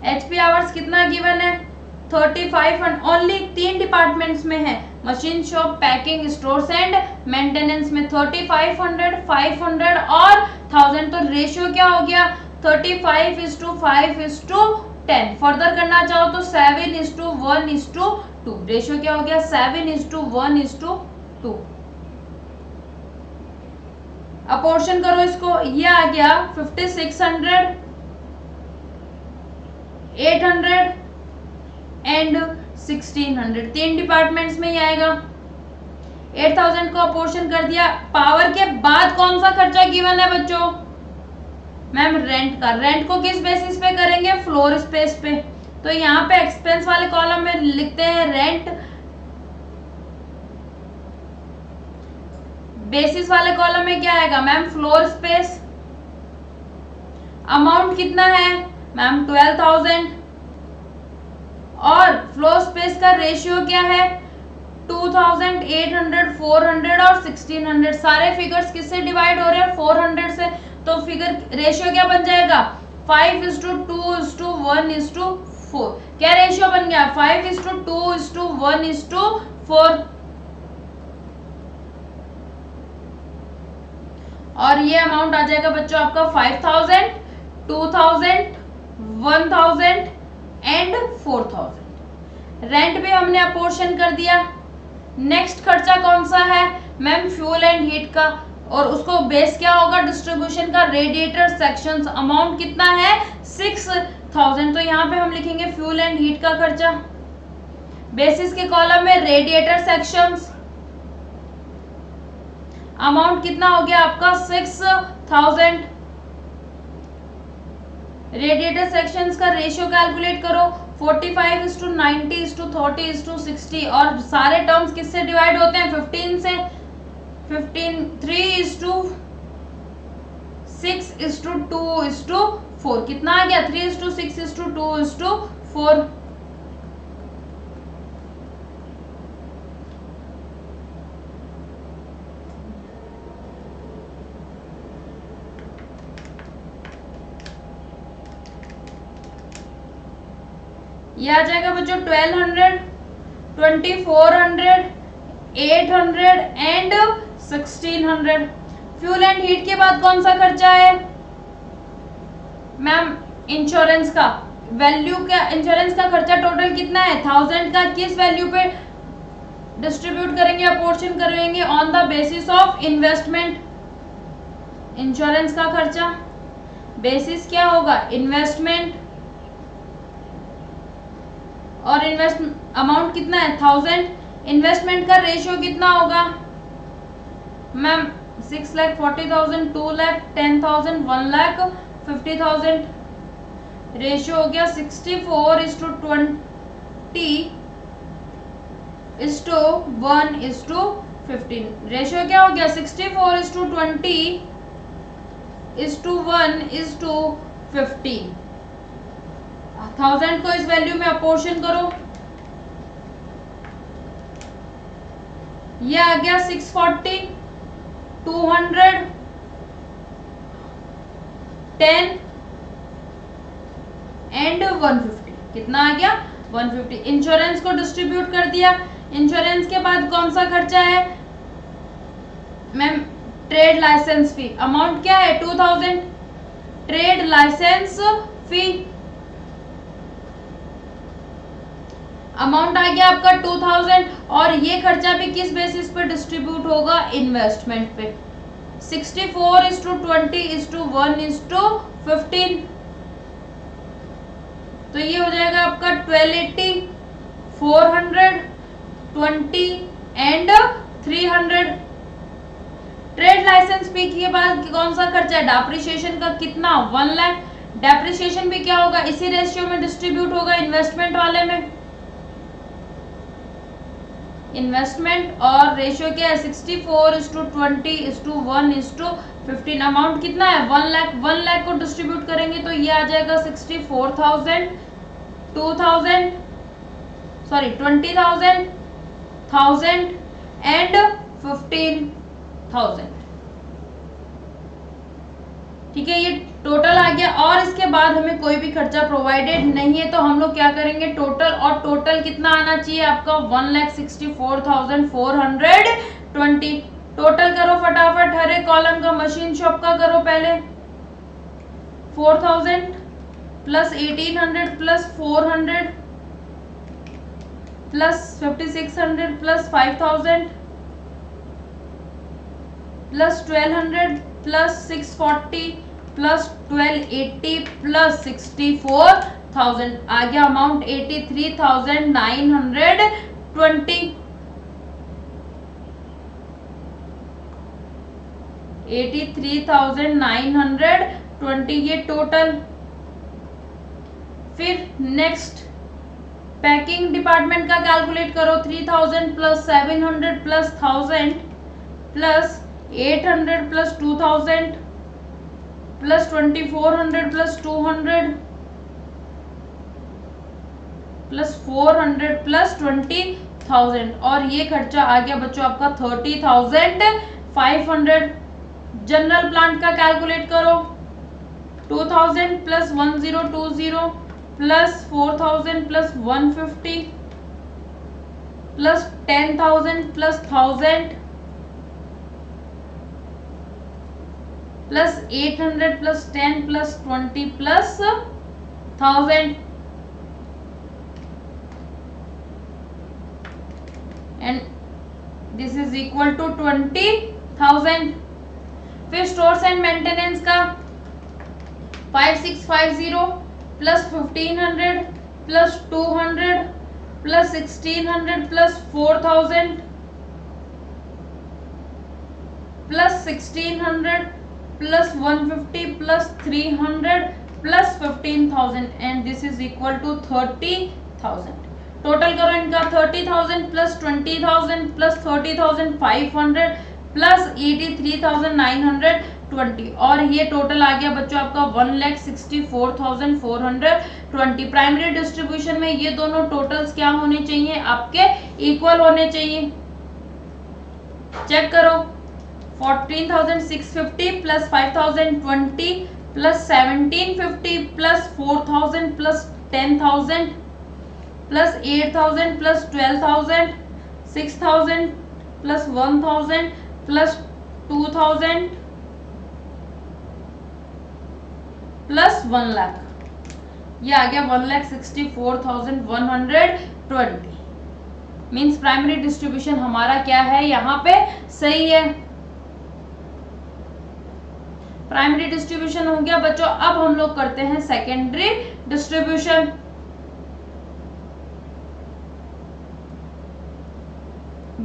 एचपी आवर्स कितना गिवन है, 35। ओनली 3 डिपार्टमेंट्स में है machine shop, packing, stores and maintenance में 3500, 500 और 1000। तो रेशियो क्या हो गया 35:5:10। फर्दर करना चाहो तो 7:1:2। रेशियो क्या हो गया 7:1:2। अपोर्शन करो इसको, ये आ गया 5600, 800 एंड 1600। 3 डिपार्टमेंट्स में ही आएगा। 8000 को अपोर्शन कर दिया। पावर के बाद कौन सा खर्चा गिवन है बच्चों? मैम रेंट का। रेंट को किस बेसिस पे करेंगे? फ्लोर स्पेस पे। तो यहाँ पे एक्सपेंस वाले कॉलम में लिखते हैं रेंट, बेसिस वाले कॉलम में क्या आएगा मैम? Floor space. अमाउंट कितना है मैम? 12000। और फ्लोर स्पेस का रेशियो क्या है? 2000, 800, 400 और 1600। सारे फिगर्स किससे डिवाइड हो रहे हैं? 400 से। तो फिगर रेशियो क्या बन जाएगा? 5:2:1:4। क्या रेशियो बन गया? 5:2:1:4। और ये अमाउंट आ जाएगा बच्चों आपका 5000, 2000, 1000 एंड 4000। रेंट भी हमने अपोर्शन कर दिया। नेक्स्ट खर्चा कौन सा है मैम? फ्यूल एंड हीट का। और उसको बेस क्या होगा डिस्ट्रीब्यूशन का? Radiator sections. अमाउंट कितना है? 6000। तो यहाँ पे हम लिखेंगे फ्यूल एंड हीट का खर्चा। बेसिस के कॉलम में रेडिएटर सेक्शंस। अमाउंट कितना हो गया आपका? 6000। रेडिएटर सेक्शंस का रेशियो कैलकुलेट करो। 45:90:30:60। और सारे टर्म्स किससे डिवाइड होते हैं? 15 से। 3:6:2:4। कितना आ गया? 3:6:2:4। ये आ जाएगा बच्चों 1200, 2400, 800 एंड 1600। फ्यूल एंड हीट के बाद कौन सा खर्चा है मैम? इंश्योरेंस का। वैल्यू का इंश्योरेंस का खर्चा टोटल कितना है? 1000 का। किस वैल्यू पे डिस्ट्रीब्यूट करेंगे, अपोर्शन करेंगे? On the basis of investment. Insurance का खर्चा बेसिस क्या होगा? इन्वेस्टमेंट। और इन्वेस्ट अमाउंट कितना है? 1000। इन्वेस्टमेंट का रेशियो कितना होगा मैम? 6,40,000, 2,10,000, 1,50,000। रेशियो हो गया 64:20:1:15। रेशियो क्या हो गया? 64:20:1:15। 1000 को इस वैल्यू में अपोर्शन करो। ये आ गया 640, 200, 10 एंड 150। कितना आ गया? 150। इंश्योरेंस को डिस्ट्रीब्यूट कर दिया। इंश्योरेंस के बाद कौन सा खर्चा है मैम? ट्रेड लाइसेंस फी। अमाउंट क्या है? 2000। ट्रेड लाइसेंस फी अमाउंट आ गया आपका 2000। और ये खर्चा भी किस बेसिस पे डिस्ट्रीब्यूट होगा? इन्वेस्टमेंट पे। 64:20:1:15। तो ये हो जाएगा आपका 1280, 400, 20 एंड 300। ट्रेड लाइसेंस फी के बाद कौन सा खर्चा है? डेप्रिसिएशन का। कितना? 1 लाख। डेप्रिसिएशन भी क्या होगा? इसी रेशियो में डिस्ट्रीब्यूट होगा इन्वेस्टमेंट वाले में। इन्वेस्टमेंट और रेशियो क्या है? 64:20:1:15। अमाउंट कितना है? 1 लाख। 1 लाख को डिस्ट्रीब्यूट करेंगे तो ये आ जाएगा 64,000, 2000, सॉरी 20,000, 1000 एंड 15,000। ठीक है, ये टोटल आ गया। और इसके बाद हमें कोई भी खर्चा प्रोवाइडेड नहीं है, तो हम लोग क्या करेंगे टोटल, और टोटल कितना आना चाहिए आपका 1,64,420। टोटल करो फटाफट, हर एक कॉलम का। मशीन शॉप का करो पहले, 4,000 plus 1,800 plus 400 plus 5,600 plus 5,000 plus 1,200 plus 640 plus 1,280 plus 64,000 आ गया अमाउंट 83,920। 83,920 ये टोटल। फिर नेक्स्ट पैकिंग डिपार्टमेंट का कैलकुलेट करो, 3,000 plus 700 plus 1,000 plus 800 plus 2,000 plus 2,400 plus 200 plus 400 plus 20,000, और ये खर्चा आ गया बच्चों आपका 30,500। जनरल प्लांट का कैलकुलेट करो, 2,000 plus 1,020 plus 4,000 plus 150 plus 10,000 plus 1,000 plus 800 plus 10 plus 20 plus 1,000 and this is equal to 20,000। फिर स्टोर्स एंड मेंटेनेंस का 5,650 plus 1,500 plus 200 plus 1,600 plus 4,000 plus 1,600 plus 150 plus 300 plus 15,000 and this is equal to 30,000। Total करो इनका, 30,000 plus 20,000 plus 30,500 plus 83,920, और ये total आ गया बच्चों आपका 1,64,420। प्राइमरी डिस्ट्रीब्यूशन में ये दोनों टोटल्स क्या होने चाहिए आपके, इक्वल होने चाहिए। चेक करो, 14,650 plus 5,020 plus 1,750 plus 4,000 plus 10,000 plus 8,000 plus 12,000 6,000 plus 1,000 plus 2,000 plus 1 lakh, ये आ गया 1,64,120। मीन्स प्राइमरी डिस्ट्रीब्यूशन हमारा क्या है यहाँ पे, सही है। प्राइमरी डिस्ट्रीब्यूशन हो गया बच्चों। अब हम लोग करते हैं secondary distribution.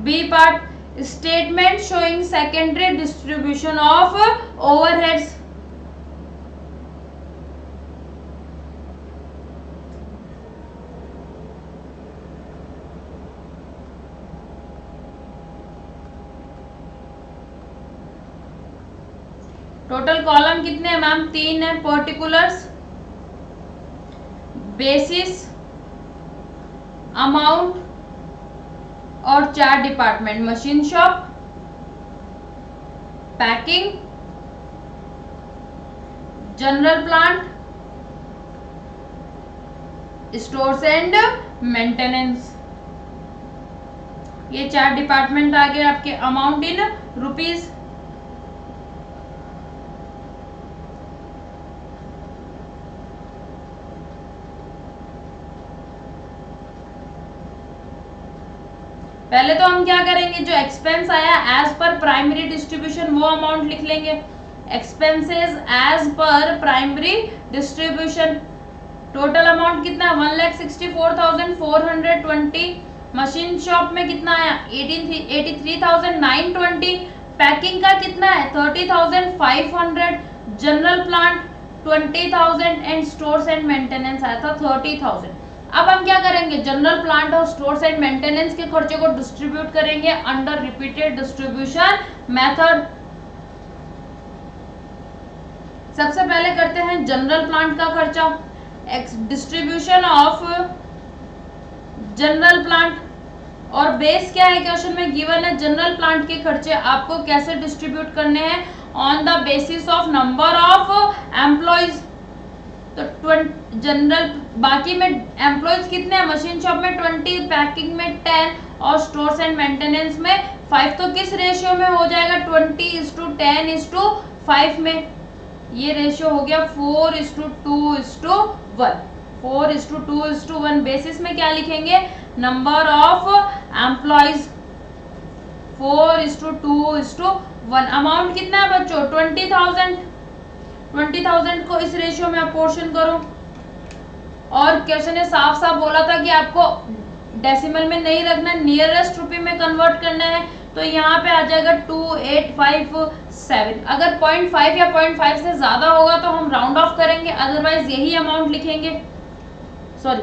B part, statement showing secondary distribution of overheads. Total column कितने हैं मैम, 3 है। पर्टिकुलर्स, बेसिस, अमाउंट और 4 department, machine shop, packing, general plant, stores and maintenance. ये 4 डिपार्टमेंट आ गए आपके। अमाउंट इन रुपीज, पहले तो हम क्या करेंगे, जो एक्सपेंस आया एज पर प्राइमरी डिस्ट्रीब्यूशन वो अमाउंट लिख लेंगे। Expenses as per primary distribution, total amount कितना है 1,64,420। मशीन शॉप में कितना आया 83,920। पैकिंग का कितना है 30,500। General plant 20,000 and stores and maintenance आया था 30,000। अब हम क्या करेंगे, जनरल प्लांट और स्टोर्स एंड मेंटेनेंस के खर्चे को डिस्ट्रीब्यूट करेंगे अंडर रिपीटेड डिस्ट्रीब्यूशन मेथड। सबसे पहले करते हैं जनरल प्लांट का खर्चा, डिस्ट्रीब्यूशन ऑफ जनरल प्लांट। और बेस क्या है, क्वेश्चन में गिवन है जनरल प्लांट के खर्चे आपको कैसे डिस्ट्रीब्यूट करने हैं, on the basis of number of employees. तो जनरल बाकी में एम्प्लॉयज कितने हैं, मशीन शॉप में 20, पैकिंग में 10 और स्टोर्स एंड मेंटेनेंस में 5। तो किस रेशियो में हो जाएगा, 20:10:5 में। ये रेशियो हो गया 4:2:1। 4:2:1 बेसिस में क्या लिखेंगे, नंबर ऑफ एम्प्लॉयज 4:2:1। अमाउंट कितना है बच्चों, 20,000। 20,000 को इस रेशियो में अपोर्शन करो। और क्वेश्चन ने साफ साफ बोला था कि आपको डेसिमल में नहीं रखना, नियरेस्ट रुपये में कन्वर्ट करना है। तो यहाँ पे आ जाएगा 2857। अगर 0.5 या 0.5 से ज्यादा होगा तो हम राउंड ऑफ करेंगे, अदरवाइज यही अमाउंट लिखेंगे। सॉरी,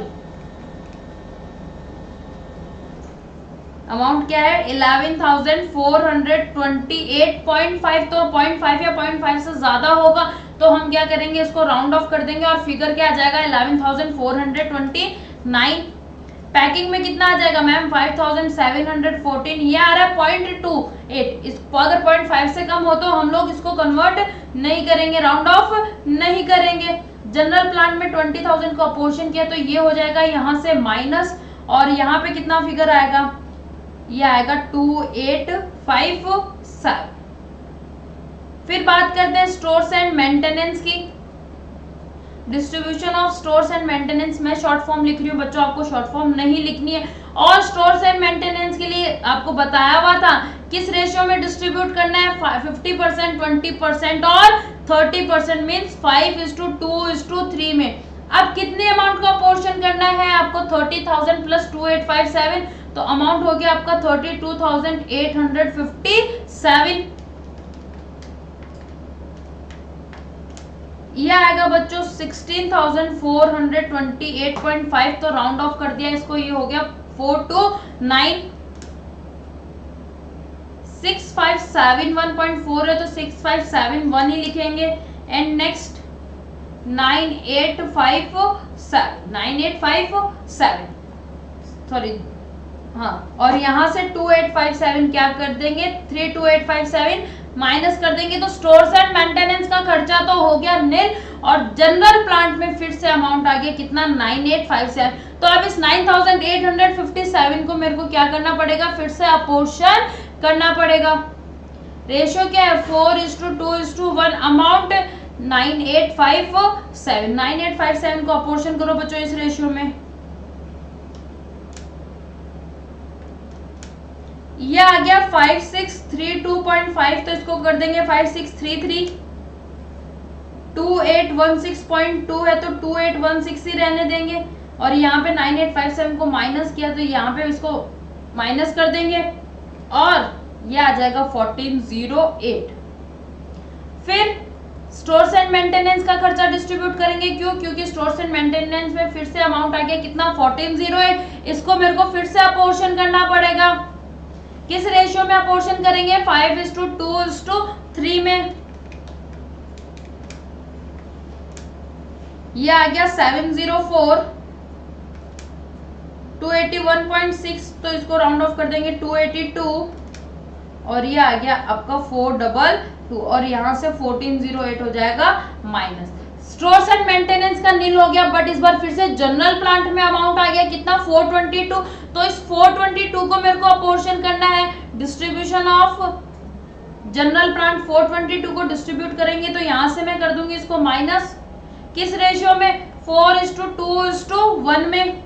अमाउंट क्या है, 11,428.5। तो 0.5 या 0.5 से ज्यादा होगा तो हम क्या करेंगे, इसको राउंड ऑफ कर देंगे और फिगर क्या आ जाएगा, 11,429। पैकिंग में कितना आ जाएगा मैम, 5,714। ये आ रहा है 0.28। इसको अगर 0.5 से कम हो तो हम लोग इसको कन्वर्ट नहीं करेंगे, राउंड ऑफ नहीं करेंगे। जनरल प्लान में 20,000 को अपोर्शन किया तो ये हो जाएगा यहाँ से माइनस, और यहाँ पे कितना फिगर आएगा, ये आएगा 2857। फिर बात करते हैं स्टोर्स एंड मेंटेनेंस की। Distribution of stores and maintenance, मैं शॉर्ट फॉर्म लिख रही हूँ बच्चों, आपको शॉर्ट फॉर्म नहीं लिखनी है। और स्टोर्स एंड मेंटेनेंस के लिए आपको बताया हुआ था किस रेशियो में डिस्ट्रीब्यूट करना है, 50%, 20% और 30%, मीन्स 5:2:3 में। अब कितने अमाउंट का पोर्शन करना है आपको, 30,000 प्लस 2857। तो अमाउंट हो गया आपका 32,857। ये आएगा बच्चों 16,428.5। तो राउंड ऑफ कर दिया इसको, ये हो गया 429,6571.4 है तो 6571 ही लिखेंगे। एंड नेक्स्ट 9857, सॉरी हाँ, और यहाँ से 2857 क्या कर देंगे, 32857 माइनस कर देंगे। तो स्टोर्स एंड मेंटेनेंस का खर्चा तो हो गया नील, और जनरल प्लांट में फिर से अमाउंट आ गया कितना, 9857। तो अब इस 9857 को मेरे को क्या करना पड़ेगा, फिर से अपोर्शन करना पड़ेगा। रेशियो क्या है, 4:2:1। अमाउंट 9857। 9857 को अपोर्शन करो बच्चों इस रेशियो में। ये आ गया 5632.5। तो इसको कर देंगे 5633। 2816.2 है तो 2816 ही रहने देंगे। और यहाँ पे 9857 को माइनस किया तो यहाँ पे इसको माइनस कर देंगे और ये आ जाएगा 1408। फिर स्टोर्स एंड मेंटेनेंस का खर्चा डिस्ट्रीब्यूट करेंगे, क्यों, क्योंकि स्टोर्स एंड मेंटेनेंस में फिर से अमाउंट आ गया कितना, 1408। इसको मेरे को फिर से अपोर्शन करना पड़ेगा। किस रेशियो में अपोर्शन करेंगे, 5:2:3 में। ये आ गया 704 281.6। तो इसको राउंड ऑफ कर देंगे 282 और ये आ गया आपका 422 और यहाँ से 1408 हो जाएगा माइनस। स्टोर्स एंड मेंटेनेंस का नील हो गया, बट इस बार फिर से जनरल प्लांट में अमाउंट आ गया कितना, 422। तो इस 422 को मेरे को अपोर्शन करना है। डिस्ट्रीब्यूशन ऑफ जनरल प्लांट 422 को डिस्ट्रीब्यूट करेंगे तो यहाँ से मैं कर दूंगी इसको माइनस। किस रेशियो में, 4:2:1 में।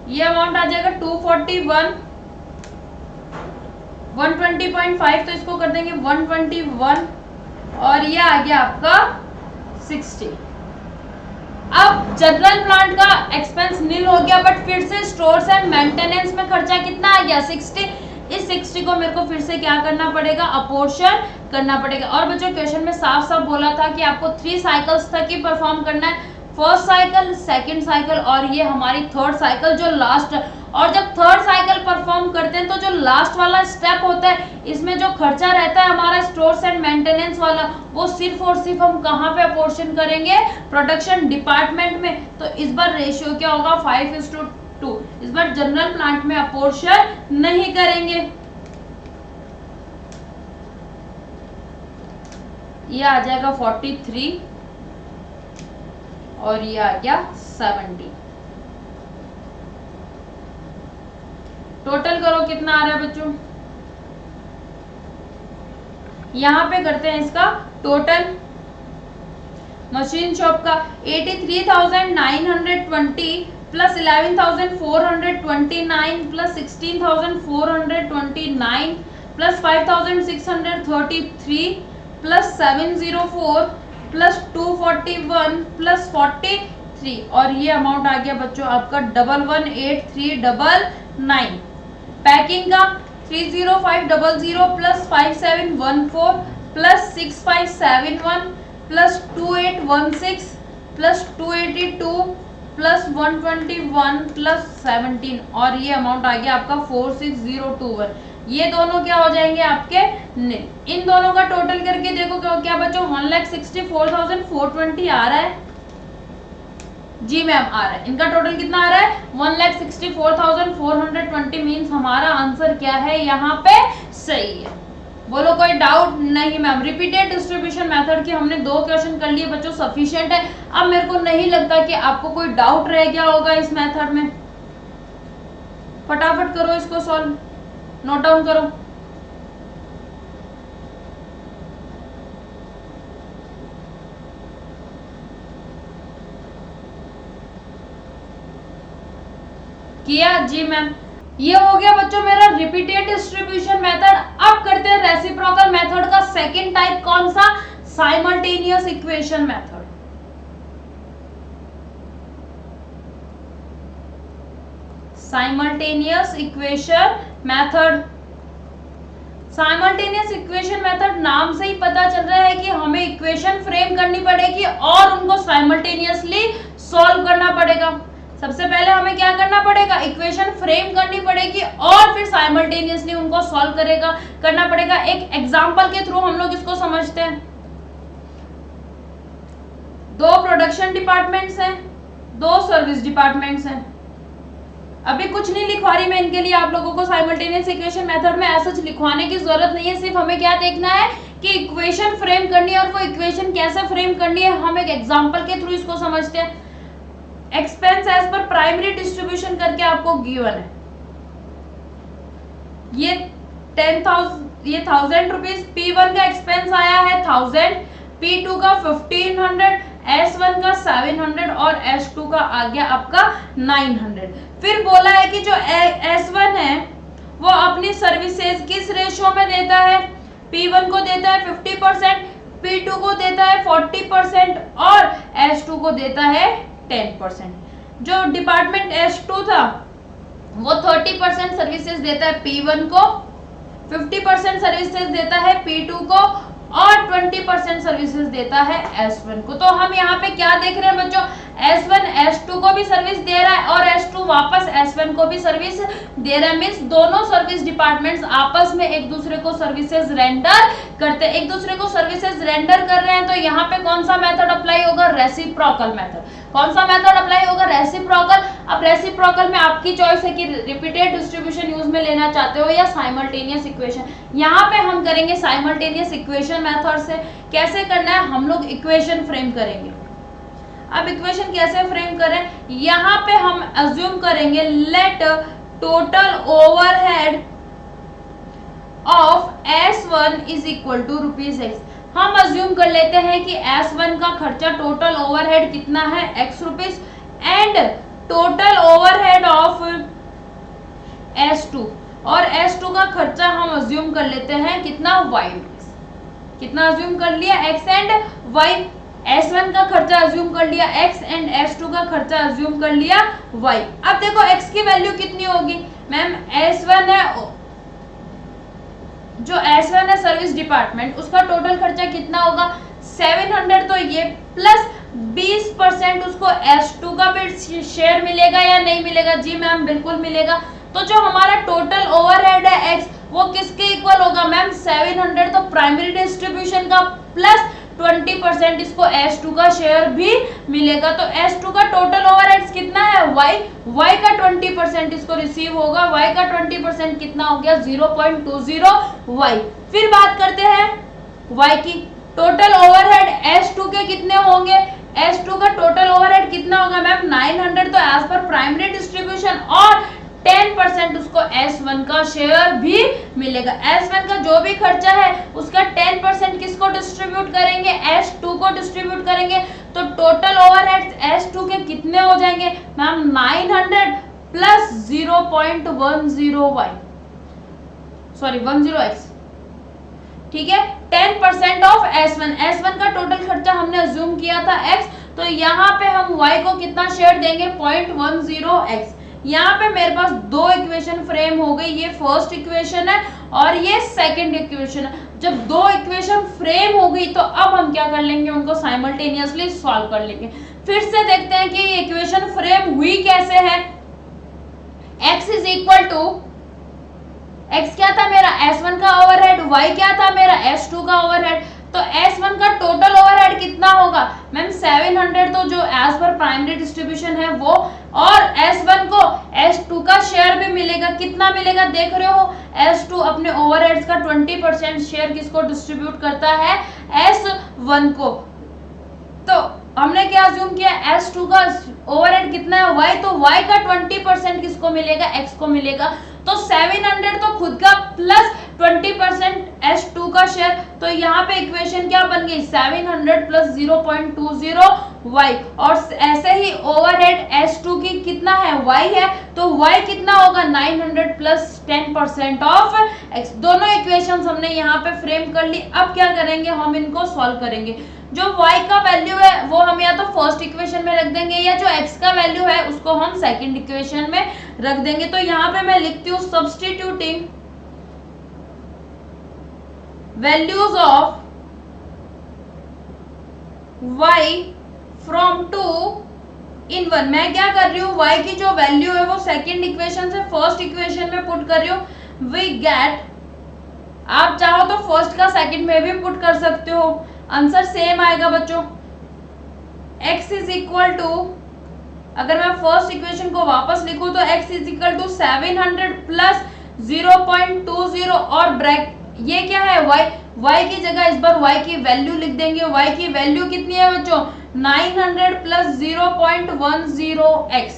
ये अमाउंट आ जाएगा 241 120.5। तो इसको कर देंगे 121 और ये आ गया आपका 60। अब जनरल प्लांट का एक्सपेंस नील हो गया, बट फिर से स्टोर्स एंड मेंटेनेंस में खर्चा कितना आ गया, 60। इस 60 को मेरे को फिर से क्या करना पड़ेगा, अपोर्शन करना पड़ेगा। और बच्चों क्वेश्चन में साफ साफ बोला था कि आपको 3 साइकिल्स तक ही परफॉर्म करना है, फर्स्ट साइकिल, सेकंड साइकिल और ये हमारी थर्ड साइकिल जो लास्ट। और जब थर्ड साइकिल परफॉर्म करते हैं तो जो लास्ट वाला स्टेप होता है इसमें जो खर्चा रहता है हमारा स्टोर्स एंड मेंटेनेंस वाला, वो सिर्फ और सिर्फ हम कहाँ पे अपोर्शन करेंगे, प्रोडक्शन डिपार्टमेंट में। तो इस बार रेशियो क्या होगा, 5:2। इस बार जनरल प्लांट में अपोर्शन नहीं करेंगे। ये आ जाएगा 43 और ये आ गया 70। टोटल करो कितना आ रहा है बच्चों, यहां पे करते हैं इसका टोटल। मशीन शॉप का 83,920 plus 11,429 plus 16,429 plus 5,633 plus 704 plus 241 plus 43 और ये अमाउंट आ गया बच्चों आपका 11,8399। पैकिंग का 30500 plus 5714 plus 6571 plus 2816 plus 282 plus 121 plus 17 और ये अमाउंट आ गया आपका 46021। ये दोनों क्या हो जाएंगे आपके निल। इन दोनों का टोटल करके देखो क्या बच्चों 1,64,420 आ रहा है। जी मैम आ रहा है। इनका टोटल कितना आ रहा है 1,64,420 मीन्स हमारा आंसर क्या है यहाँ पे सही है। बोलो कोई डाउट नहीं मैम। रिपीटेड डिस्ट्रीब्यूशन मेथड की हमने 2 क्वेश्चन कर लिए बच्चों, सफिशिएंट है। अब मेरे को नहीं लगता कि आपको कोई डाउट रह गया होगा इस मेथड में। फटाफट करो इसको सॉल्व, नोट डाउन करो। किया जी मैम। ये हो गया बच्चों मेरा रिपीटेड डिस्ट्रीब्यूशन मेथड। अब करते हैं रेसिप्रोकल मेथड का सेकंड टाइप, कौन सा, simultaneous equation method. Simultaneous equation method. Simultaneous equation method नाम से ही पता चल रहा है कि हमें इक्वेशन फ्रेम करनी पड़ेगी और उनको साइमल्टेनियसली सॉल्व करना पड़ेगा। सबसे पहले हमें क्या करना पड़ेगा, इक्वेशन फ्रेम करनी पड़ेगी और फिर साइमल्टेनियसली उनको सॉल्व करना पड़ेगा। एक एग्जांपल के थ्रू हम लोग इसको समझते हैं। 2 प्रोडक्शन डिपार्टमेंट्स हैं, 2 सर्विस डिपार्टमेंट्स हैं। अभी कुछ नहीं लिखवा रही मैं इनके लिए आप लोगों को, साइमल्टेनियस इक्वेशन मेथड में ऐसा लिखवाने की जरूरत नहीं है। सिर्फ हमें क्या देखना है कि इक्वेशन फ्रेम करनी है और वो इक्वेशन कैसे फ्रेम करनी है हम एक एग्जांपल के थ्रू इसको समझते हैं। Expense as per primary distribution करके आपको गिवन है। ये 1000 रुपीज P1 का एक्सपेंस आया है 1000, P2 का 1500, S1 का 700 और S2 का आ गया आपका 900। फिर बोला है कि जो S1 है वो अपनी सर्विसेज किस रेशियो में देता है, P1 को देता है 50%, P2 को देता है 40% और S2 को देता है 10%। जो डिपार्टमेंट S2 था वो 30% सर्विसेज देता है P1 को, 50% सर्विसेज देता है P2 को और 20% सर्विसेज देता है S1 को। तो हम यहाँ पे क्या देख रहे हैं बच्चों, S1 S2 को भी सर्विस दे रहा है और S2 वापस S1 को भी सर्विस दे रहा है। मींस दोनों सर्विस डिपार्टमेंट्स आपस में एक दूसरे को सर्विसेज रेंडर करते हैं, एक दूसरे को सर्विसेज रेंडर कर रहे हैं। तो यहाँ पे कौन सा मेथड अप्लाई होगा, रेसिप्रोकल मेथड। कौन सा मेथड अप्लाई होगा, रेसिप्रोकल। अब रेसिप्रोकल में आपकी चॉइस है कि रिपीटेड डिस्ट्रीब्यूशन यूज में लेना चाहते हो या साइमल्टेनियस इक्वेशन। यहाँ पे हम करेंगे साइमल्टेनियस इक्वेशन मेथड से। कैसे करना है, हम लोग इक्वेशन फ्रेम करेंगे। अब इक्वेशन कैसे फ्रेम करें, यहाँ पे हम अज्यूम करेंगे let total overhead of S1 is equal to ₹X। हम अज्यूम कर लेते हैं कि S1 का खर्चा टोटल ओवरहेड कितना है X rupees and total overhead of S2 और S2 का खर्चा हम अज्यूम कर लेते हैं कितना Y रुपीस। कितना अज्यूम कर लिया, X एंड Y। S1 का खर्चा अज्यूम कर लिया X एंड S2 का खर्चा अज्यूम कर लिया Y। अब देखो X की वैल्यू कितनी होगी मैम, S1 है, जो S1 है सर्विस डिपार्टमेंट, उसका टोटल खर्चा कितना होगा 700 तो ये प्लस 20% उसको S2 का भी शेयर मिलेगा या नहीं मिलेगा? जी मैम बिल्कुल मिलेगा। तो जो हमारा टोटल ओवरहेड है x वो किसके इक्वल होगा मैम? 700 तो प्राइमरी डिस्ट्रीब्यूशन का प्लस 20% इसको S2 का शेयर भी मिलेगा। तो S2 का टोटल ओवरहेड्स कितना है? y का 20% इसको रिसीव होगा। y का 20% कितना हो गया? 0.20 y। फिर बात करते हैं y की। टोटल ओवरहेड S2 के कितने होंगे? S2 का टोटल ओवरहेड कितना होगा मैम? 900 तो एज पर प्राइमरी डिस्ट्रीब्यूशन और 10% उसको S1 का शेयर भी मिलेगा। S1 का जो भी खर्चा है उसका 10% किसको डिस्ट्रीब्यूट करेंगे? S2 को डिस्ट्रीब्यूट करेंगे। तो टोटल ओवरहेड्स S2 के कितने हो जाएंगे ma'am? 900 plus 0.10y, sorry 10x, ठीक है। 10% ऑफ S1 का टोटल खर्चा हमने अज्यूम किया था x, तो यहाँ पे हम y को कितना शेयर देंगे? 0.10x। यहाँ पे मेरे पास दो इक्वेशन फ्रेम हो गई, ये फर्स्ट इक्वेशन है और ये सेकंड इक्वेशन है। जब दो इक्वेशन फ्रेम हो गई तो अब हम क्या कर लेंगे? उनको साइमल्टेनियसली सॉल्व कर लेंगे। फिर से देखते हैं कि ये इक्वेशन फ्रेम हुई कैसे है। x is equal to, x क्या था मेरा? S1 का ओवरहेड, y क्या था मेरा? S2 का ओवरहेड। तो S1 का टोटल ओवरहेड कितना होगा मैम? 700 तो जो एज पर प्राइमरी डिस्ट्रीब्यूशन है वो, और S1 को S2 का शेयर भी मिलेगा। कितना मिलेगा देख रहे हो? S2 अपने ओवरहेड्स का 20% शेयर किसको डिस्ट्रीब्यूट करता है? S1 को। तो हमने क्या अज्यूम किया? S2 का ओवरहेड कितना है? y, तो y का 20% किसको मिलेगा? x को मिलेगा। तो 700 तो खुद का प्लस 20% S2 का शेयर। तो यहाँ पे इक्वेशन क्या बन गई? 700 प्लस 0.20y। और ऐसे ही ओवरहेड S2 की कितना है? y है, तो y कितना होगा? 900 प्लस 10% ऑफ x। दोनों इक्वेशंस हमने यहाँ पे फ्रेम कर ली। अब क्या करेंगे? हम इनको सॉल्व करेंगे। जो y का वैल्यू है वो हम या तो फर्स्ट इक्वेशन में रख देंगे, या जो x का वैल्यू है उसको हम सेकंड इक्वेशन में रख देंगे। तो यहाँ पे मैं लिखती हूँ substituting values of y from 2 in 1। मैं क्या कर रही हूँ? y की जो वैल्यू है वो सेकंड इक्वेशन से फर्स्ट इक्वेशन में पुट कर रही हूँ। वी गेट, आप चाहो तो फर्स्ट का सेकंड में भी पुट कर सकते हो, आंसर सेम आएगा बच्चों। x इज इक्वल टू, अगर मैं फर्स्ट इक्वेशन को वापस लिखूं तो x is equal to 700 plus 0.20 और ब्रैकेट, ये क्या है? y की जगह इस बार y की वैल्यू लिख देंगे। y की वैल्यू कितनी है बच्चों? 900 प्लस 0.10x।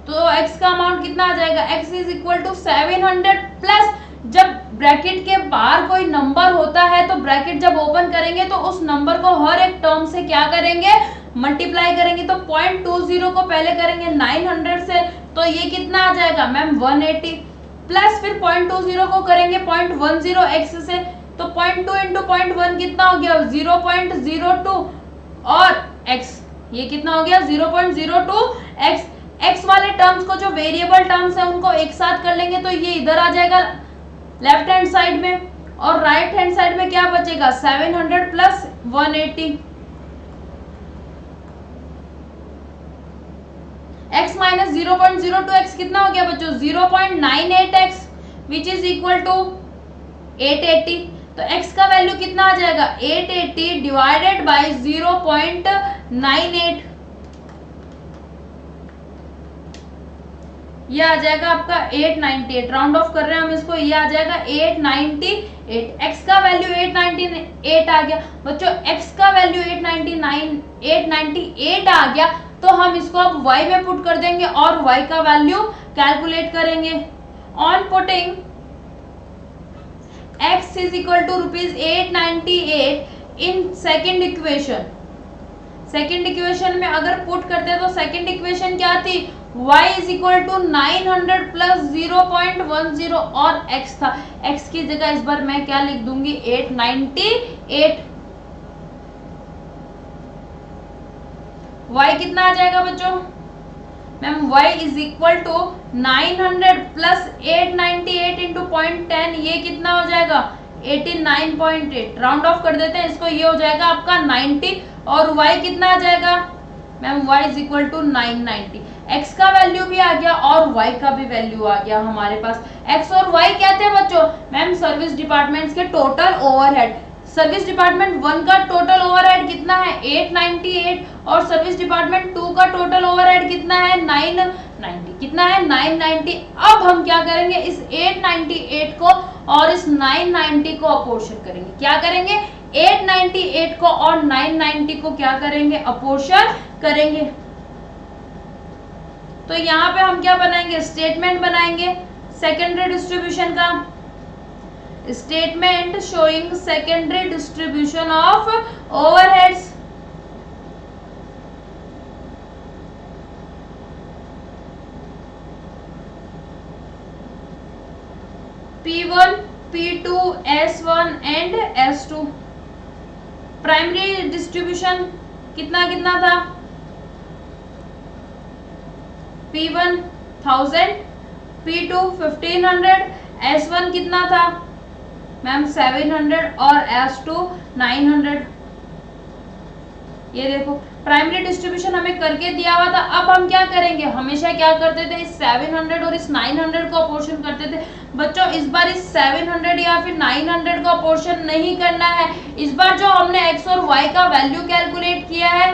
तो x का अमाउंट कितना आ जाएगा? x is equal to 700 plus, जब ब्रैकेट के बाहर कोई नंबर होता है तो ब्रैकेट जब ओपन करेंगे तो उस नंबर को हर एक टर्म से क्या करेंगे? मल्टीप्लाई करेंगे। तो 0.20 को पहले करेंगे 900 से, तो ये कितना आ जाएगा मैम? 180 प्लस, फिर 0.20 को करेंगे 0.10x से, तो 0.2 इंटू 0.1 कितना हो गया? 0.02 और x, ये कितना हो गया? 0.02x। x वाले टर्म्स को, जो वेरिएबल टर्म्स है उनको एक साथ कर लेंगे तो ये इधर आ जाएगा लेफ्ट हैंड साइड में, और राइट हैंड साइड में क्या बचेगा? 700 प्लस 180। x माइनस 0.02x कितना हो गया बच्चों? 0.98x which is equal to 880। तो x का वैल्यू कितना आ जाएगा? 880 डिवाइडेड बाय 0.98, ये आ जाएगा आपका 898। राउंड ऑफ कर रहे हैं हम इसको, ये आ जाएगा 898। x का वैल्यू 898 आ गया बच्चों। x का वैल्यू 898 आ गया, तो हम इसको अब y में पुट कर देंगे और y का वैल्यू कैलकुलेट करेंगे। On putting x is equal to ₹898 in second equation. Second equation में अगर पुट करते हैं तो सेकेंड इक्वेशन क्या थी? y is equal to 900 plus 0.10 और x था। x की जगह इस बार मैं क्या लिख दूंगी? 898। y कितना आ जाएगा बच्चों? Ma'am y is equal to 900 plus 898 into 0.10, ये कितना हो जाएगा? 89.8 राउंड ऑफ कर देते हैं इसको, ये हो जाएगा आपका 90 और y कितना आ जाएगा ma'am y is equal to 990। x का वैल्यू भी आ गया और y का भी वैल्यू आ गया हमारे पास। x और y क्या थे बच्चों मैम सर्विस डिपार्टमेंट्स के टोटल ओवरहेड। सर्विस डिपार्टमेंट 1 का टोटल ओवरहेड कितना है 898 और सर्विस डिपार्टमेंट 2 का टोटल ओवरहेड कितना है 990। कितना है 990। अब हम क्या करेंगे इस 898 को और इस 990 को अपोर्शन करेंगे। क्या करेंगे 898 को और 990 को क्या करेंगे अपोर्शन करेंगे। तो यहाँ पे हम क्या बनाएंगे स्टेटमेंट बनाएंगे सेकेंडरी डिस्ट्रीब्यूशन का। Statement showing secondary distribution of overheads. P1, P2, S1 and S2। Primary distribution कितना कितना था P1 1000, P2 1500, S1 कितना था मैम 700 और S2 900। ये देखो प्राइमरी डिस्ट्रीब्यूशन हमें करके दिया हुआ था। अब हम क्या करेंगे हमेशा क्या करते थे इस 700 और इस 900 को अपोर्शन करते थे। बच्चों इस बार इस 700 या फिर 900 को अपोर्शन नहीं करना है। इस बार जो हमने x और y का वैल्यू कैलकुलेट किया है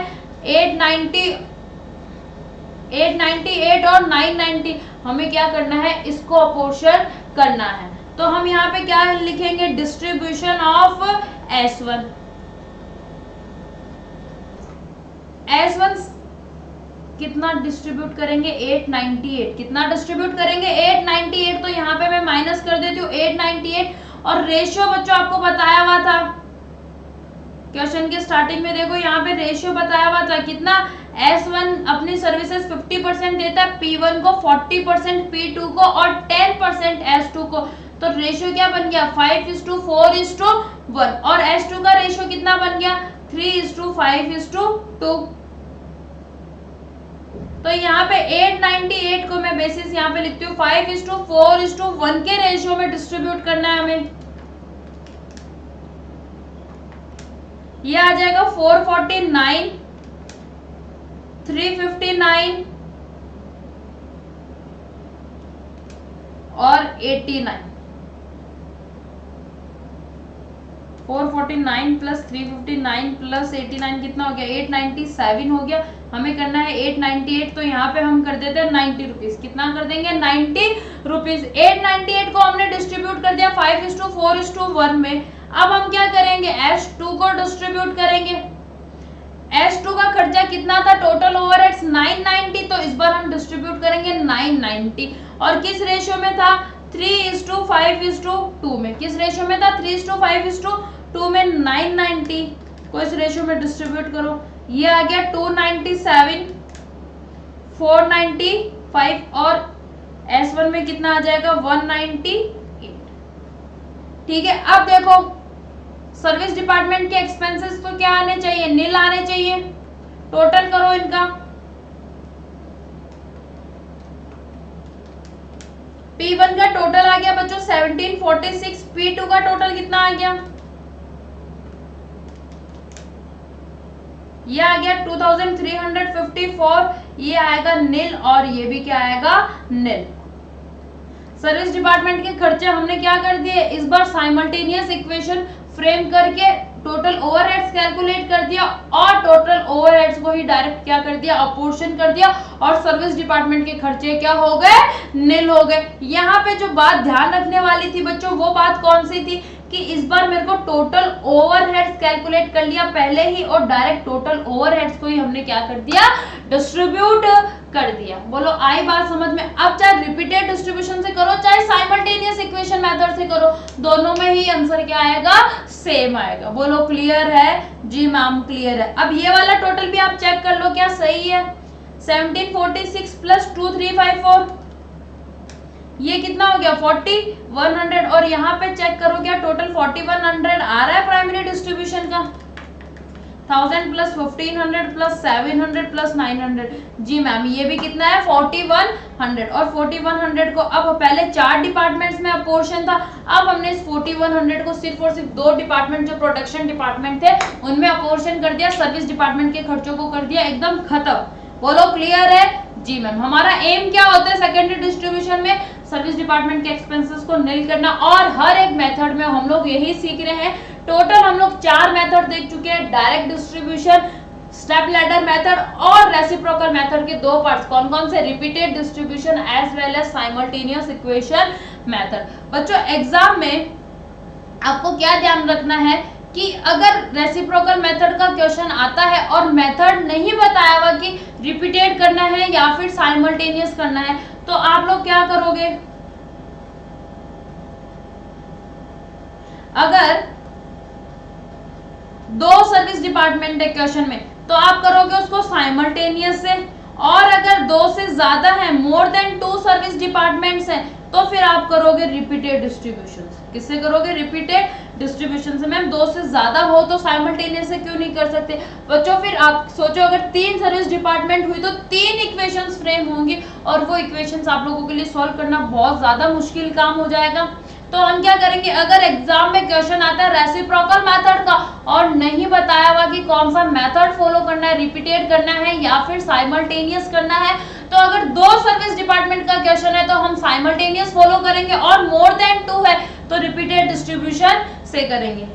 898 और 990 हमें क्या करना है इसको अपोर्शन करना है। तो हम यहाँ पे क्या लिखेंगे डिस्ट्रीब्यूशन ऑफ S1। S1 कितना डिस्ट्रीब्यूट करेंगे 898। कितना डिस्ट्रीब्यूट करेंगे 898। तो यहाँ पे मैं माइनस कर देती हूँ 898 और रेशियो बच्चों आपको बताया हुआ था क्वेश्चन के स्टार्टिंग में। देखो यहाँ पे रेशियो बताया हुआ था कितना S1 अपनी सर्विसेज 50% देता है P1 को, 40% P2 को और 10% S2 को। तो रेशियो क्या बन गया 5:4:1 और S2 का रेशियो कितना बन गया 3:5:2। तो यहाँ पे 898 को मैं बेसिस यहाँ पे लिखती हूँ 5:4:1 के रेशियो में डिस्ट्रीब्यूट करना है हमें। ये आ जाएगा 449, 359 और 89। 449 प्लस 359 प्लस 89 कितना हो गया 897 हो गया। हमें करना है 898। तो यहाँ पे हम कर देते हैं 90 रुपीज। कितना कर देंगे 90 रुपीज। 898 को हमने डिस्ट्रीब्यूट कर दिया 5:4:1 में। अब हम क्या करेंगे S2 को डिस्ट्रीब्यूट करेंगे। S2 का खर्चा कितना था टोटल ओवरहेड्स 990। तो इस बार हम डिस्ट्रीब्यूट करेंगे 990 और किस रेशियो में था 3:5:2 में। किस रेशियो में था 3:5:2 में 990 को इस रेशियो में डिस्ट्रीब्यूट करो। ये आ गया 297, 495 और S1 में कितना आ जाएगा 198। ठीक है। अब देखो सर्विस डिपार्टमेंट के एक्सपेंसेस तो क्या आने चाहिए नील आने चाहिए। टोटल करो इनका। P1 का टोटल आ गया बच्चों 1746। P2 का टोटल कितना आ गया ये आ गया 2354। ये आएगा नील और ये भी क्या आएगा नील। सर्विस डिपार्टमेंट के खर्चे हमने क्या कर दिए इस बार साइमल्टेनियस इक्वेशन फ्रेम करके टोटल ओवरहेड्स कैलकुलेट कर दिया और टोटल ओवरहेड्स को ही डायरेक्ट क्या कर दिया अपोर्शन कर दिया और सर्विस डिपार्टमेंट के खर्चे क्या हो गए नील हो गए। यहाँ पे जो बात ध्यान रखने वाली थी बच्चों वो बात कौन सी थी कि इस बार मेरे को टोटल ओवरहेड्स कैलकुलेट कर लिया पहले ही और डायरेक्ट टोटल ओवरहेड्स को ही हमने क्या कर दिया डिस्ट्रीब्यूट कर दिया। बोलो आई बात समझ में। अब चाहे रिपीटेड डिस्ट्रीब्यूशन से करो चाहे साइमल्टेनियस इक्वेशन मेथड से करो दोनों में ही आंसर क्या आएगा सेम आएगा। बोलो क्लियर है जी मैम क्लियर है। अब ये वाला टोटल भी आप चेक कर लो क्या सही है 1746 प्लस 2354 ये कितना हो गया 4100 और यहाँ पे चेक करो क्या टोटल 4100 आ रहा है प्राइमरी डिस्ट्रीब्यूशन का 1000 प्लस 1500 प्लस 700 प्लस 900। जी मैम ये भी कितना है 4100। और 4100 को अब पहले 4 डिपार्टमेंट्स में अपोर्शन था, अब हमने इस 4100 को सिर्फ और सिर्फ 2 डिपार्टमेंट जो प्रोडक्शन डिपार्टमेंट थे उनमें अपोर्शन कर दिया, सर्विस डिपार्टमेंट के खर्चों को कर दिया एकदम खत्म। बोलो क्लियर है? जी मैम हमारा एम क्या होता है सेकेंडरी डिस्ट्रीब्यूशन में? सर्विस डिपार्टमेंट के एक्सपेंसेस को नील करना। और हर एक मेथड में हम लोग यही सीख रहे हैं। टोटल हम लोग 4 मेथड देख चुके हैं, direct distribution, step ladder method और रेसिप्रोकल मेथड के 2 पार्ट्स कौन कौन से? Repeated distribution as well as simultaneous equation method. बच्चों एग्जाम में आपको क्या ध्यान रखना है कि अगर रेसिप्रोकल मेथड का क्वेश्चन आता है और मेथड नहीं बताया हुआ कि रिपीटेड करना है या फिर साइमल्टेनियस करना है, तो आप लोग क्या करोगे? अगर 2 सर्विस डिपार्टमेंट है क्वेश्चन में तो आप करोगे उसको साइमल्टेनियस से, और अगर 2 से ज्यादा है, मोर देन 2 सर्विस डिपार्टमेंट्स हैं, तो फिर आप करोगे रिपीटेड डिस्ट्रीब्यूशन। किससे करोगे? रिपीटेड डिस्ट्रीब्यूशन से। मैम 2 से ज्यादा हो तो साइमल्टेनियस से क्यों नहीं कर सकते? बच्चों फिर आप सोचो अगर 3 सर्विस डिपार्टमेंट हुई तो 3 इक्वेशंस फ्रेम होंगी और वो इक्वेशंस आप लोगों के लिए सॉल्व करना बहुत ज्यादा मुश्किल काम हो जाएगा। तो हम क्या करेंगे, अगर एग्जाम में क्वेश्चन आता है रेसिप्रोकल मेथड का और नहीं बताया हुआ कि कौन सा मेथड फॉलो करना है, रिपीटेड करना है या फिर साइमल्टेनियस करना है, तो अगर 2 सर्विस डिपार्टमेंट का क्वेश्चन है तो हम साइमल्टेनियस फॉलो करेंगे, और मोर देन 2 है तो रिपीटेड डिस्ट्रीब्यूशन से करेंगे।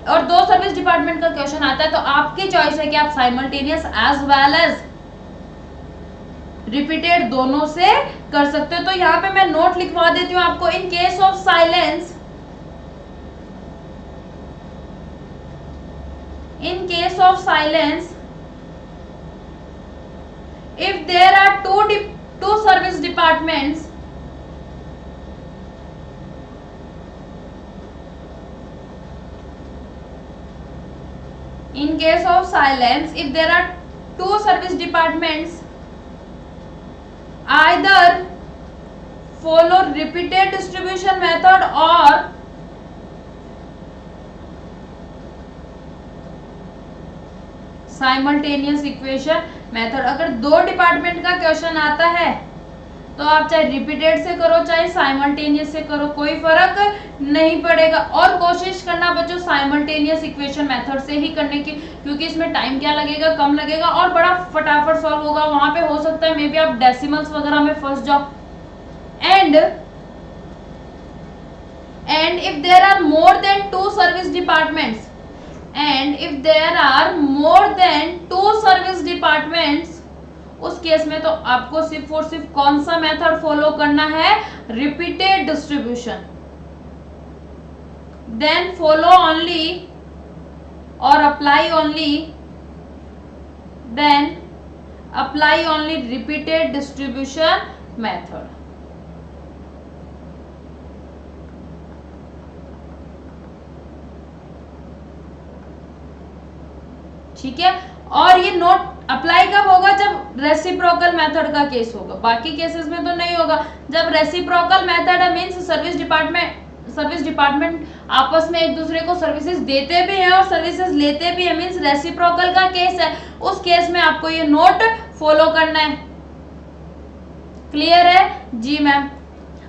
और 2 सर्विस डिपार्टमेंट का क्वेश्चन आता है तो आपकी चॉइस है कि आप simultaneous as well as repeated दोनों से कर सकते हो। तो यहाँ पे मैं नोट लिखवा देती हूँ आपको। In case of silence, in case of silence, if there are two service departments, in case of silence, if there are 2 service departments, either follow repeated distribution method or simultaneous equation method. अगर 2 department का question आता है तो आप चाहे repeated से करो चाहे साइमल्टेनियस से करो, कोई फर्क नहीं पड़ेगा। और कोशिश करना बच्चों साइमल्टेनियस इक्वेशन मेथड से ही करने की, क्योंकि इसमें टाइम क्या लगेगा, कम लगेगा और बड़ा फटाफट सॉल्व होगा। वहां पे हो सकता है मे बी आप डेसिमल्स वगैरह में फंस जाओ। And if there are more than 2 service departments, and if there are more than 2 service departments, उस केस में तो आपको सिर्फ और सिर्फ कौन सा मेथड फॉलो करना है? Repeated distribution. Then follow only और apply only, then apply only repeated distribution method. ठीक है। और ये नोट अप्लाई कब होगा? जब रेसिप्रोकल मेथड का केस होगा, बाकी केसेस में तो नहीं होगा। जब रेसिप्रोकल मेथड है मींस सर्विस डिपार्टमेंट आपस में एक दूसरे को सर्विसेज देते भी हैं और सर्विसेज लेते भी हैं, मींस रेसिप्रोकल का केस है, उस केस में आपको ये नोट फॉलो करना है। क्लियर है? जी मैम।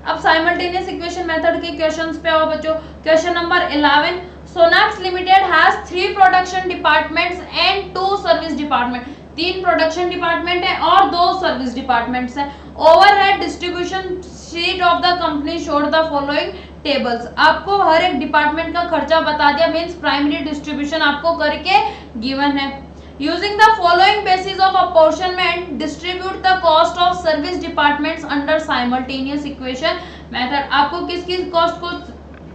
अब साइमल्टेनियस इक्वेशन मेथड के क्वेश्चंस पे आओ बच्चों। Question number 11, Sonax limited has 3 production departments and 2 service department. 3 production department है और 2 सर्विस डिपार्टमेंट्स है। Overhead distribution sheet of the company showed the following tables. आपको हर एक डिपार्टमेंट का खर्चा बता दिया, मींस प्राइमरी डिस्ट्रीब्यूशन आपको करके गिवन है। Using the following basis of apportionment distribute the cost of service departments under simultaneous equation method. आपको किस किस कॉस्ट को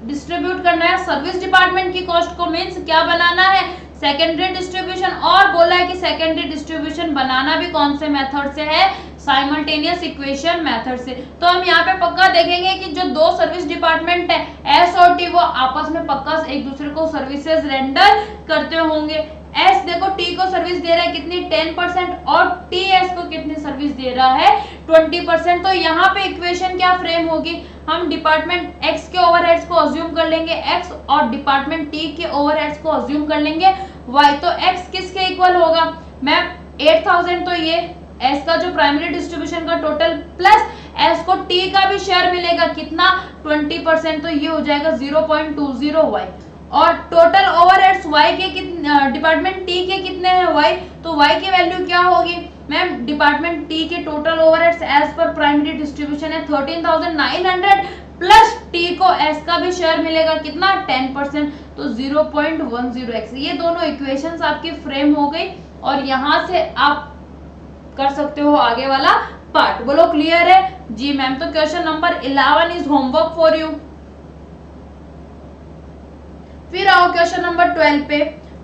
डिस्ट्रीब्यूट करना है? सर्विस डिपार्टमेंट की कॉस्ट को, मींस क्या बनाना है? Secondary distribution. और बोला है कि सेकेंडरी डिस्ट्रीब्यूशन बनाना भी कौन से मेथड से है? साइमल्टेनियस इक्वेशन मेथड से। तो हम यहाँ पे पक्का देखेंगे कि जो 2 सर्विस डिपार्टमेंट है एस और टी, वो आपस में पक्का एक दूसरे को सर्विसेज रेंडर करते होंगे। एस देखो टी को सर्विस दे रहा है कितनी 10% और टी एस को कितनी सर्विस दे रहा है 20%। तो यहाँ पे इक्वेशन क्या फ्रेम होगी, हम डिपार्टमेंट एक्स के ओवरहेड्स को अज्यूम कर लेंगे एक्स और डिपार्टमेंट टी के ओवरहेड्स को अज्यूम कर लेंगे वाई। तो एक्स किसके इक्वल होगा मैम 8000, तो ये एस का जो प्राइमरी डिस्ट्रीब्यूशन का टोटल प्लस एस को टी का भी शेयर मिलेगा कितना 20%, तो ये हो जाएगा 0.20 वाई। और टोटल ओवरहेड्स वाई के कितने, डिपार्टमेंट टी के कितने हैं वाई, तो वाई की वैल्यू क्या होगी मैम डिपार्टमेंट टी के total overheads as per primary distribution है 13900 प्लस टी को एस का भी शेयर मिलेगा कितना 10%, तो 0.10x। ये दोनों इक्वेशंस आपकी फ्रेम हो गई और यहां से आप कर सकते हो आगे वाला पार्ट। बोलो क्लियर है जी मैम। तो question number 11 is homework for you. फिर आओ क्वेश्चन नंबर 12 पे।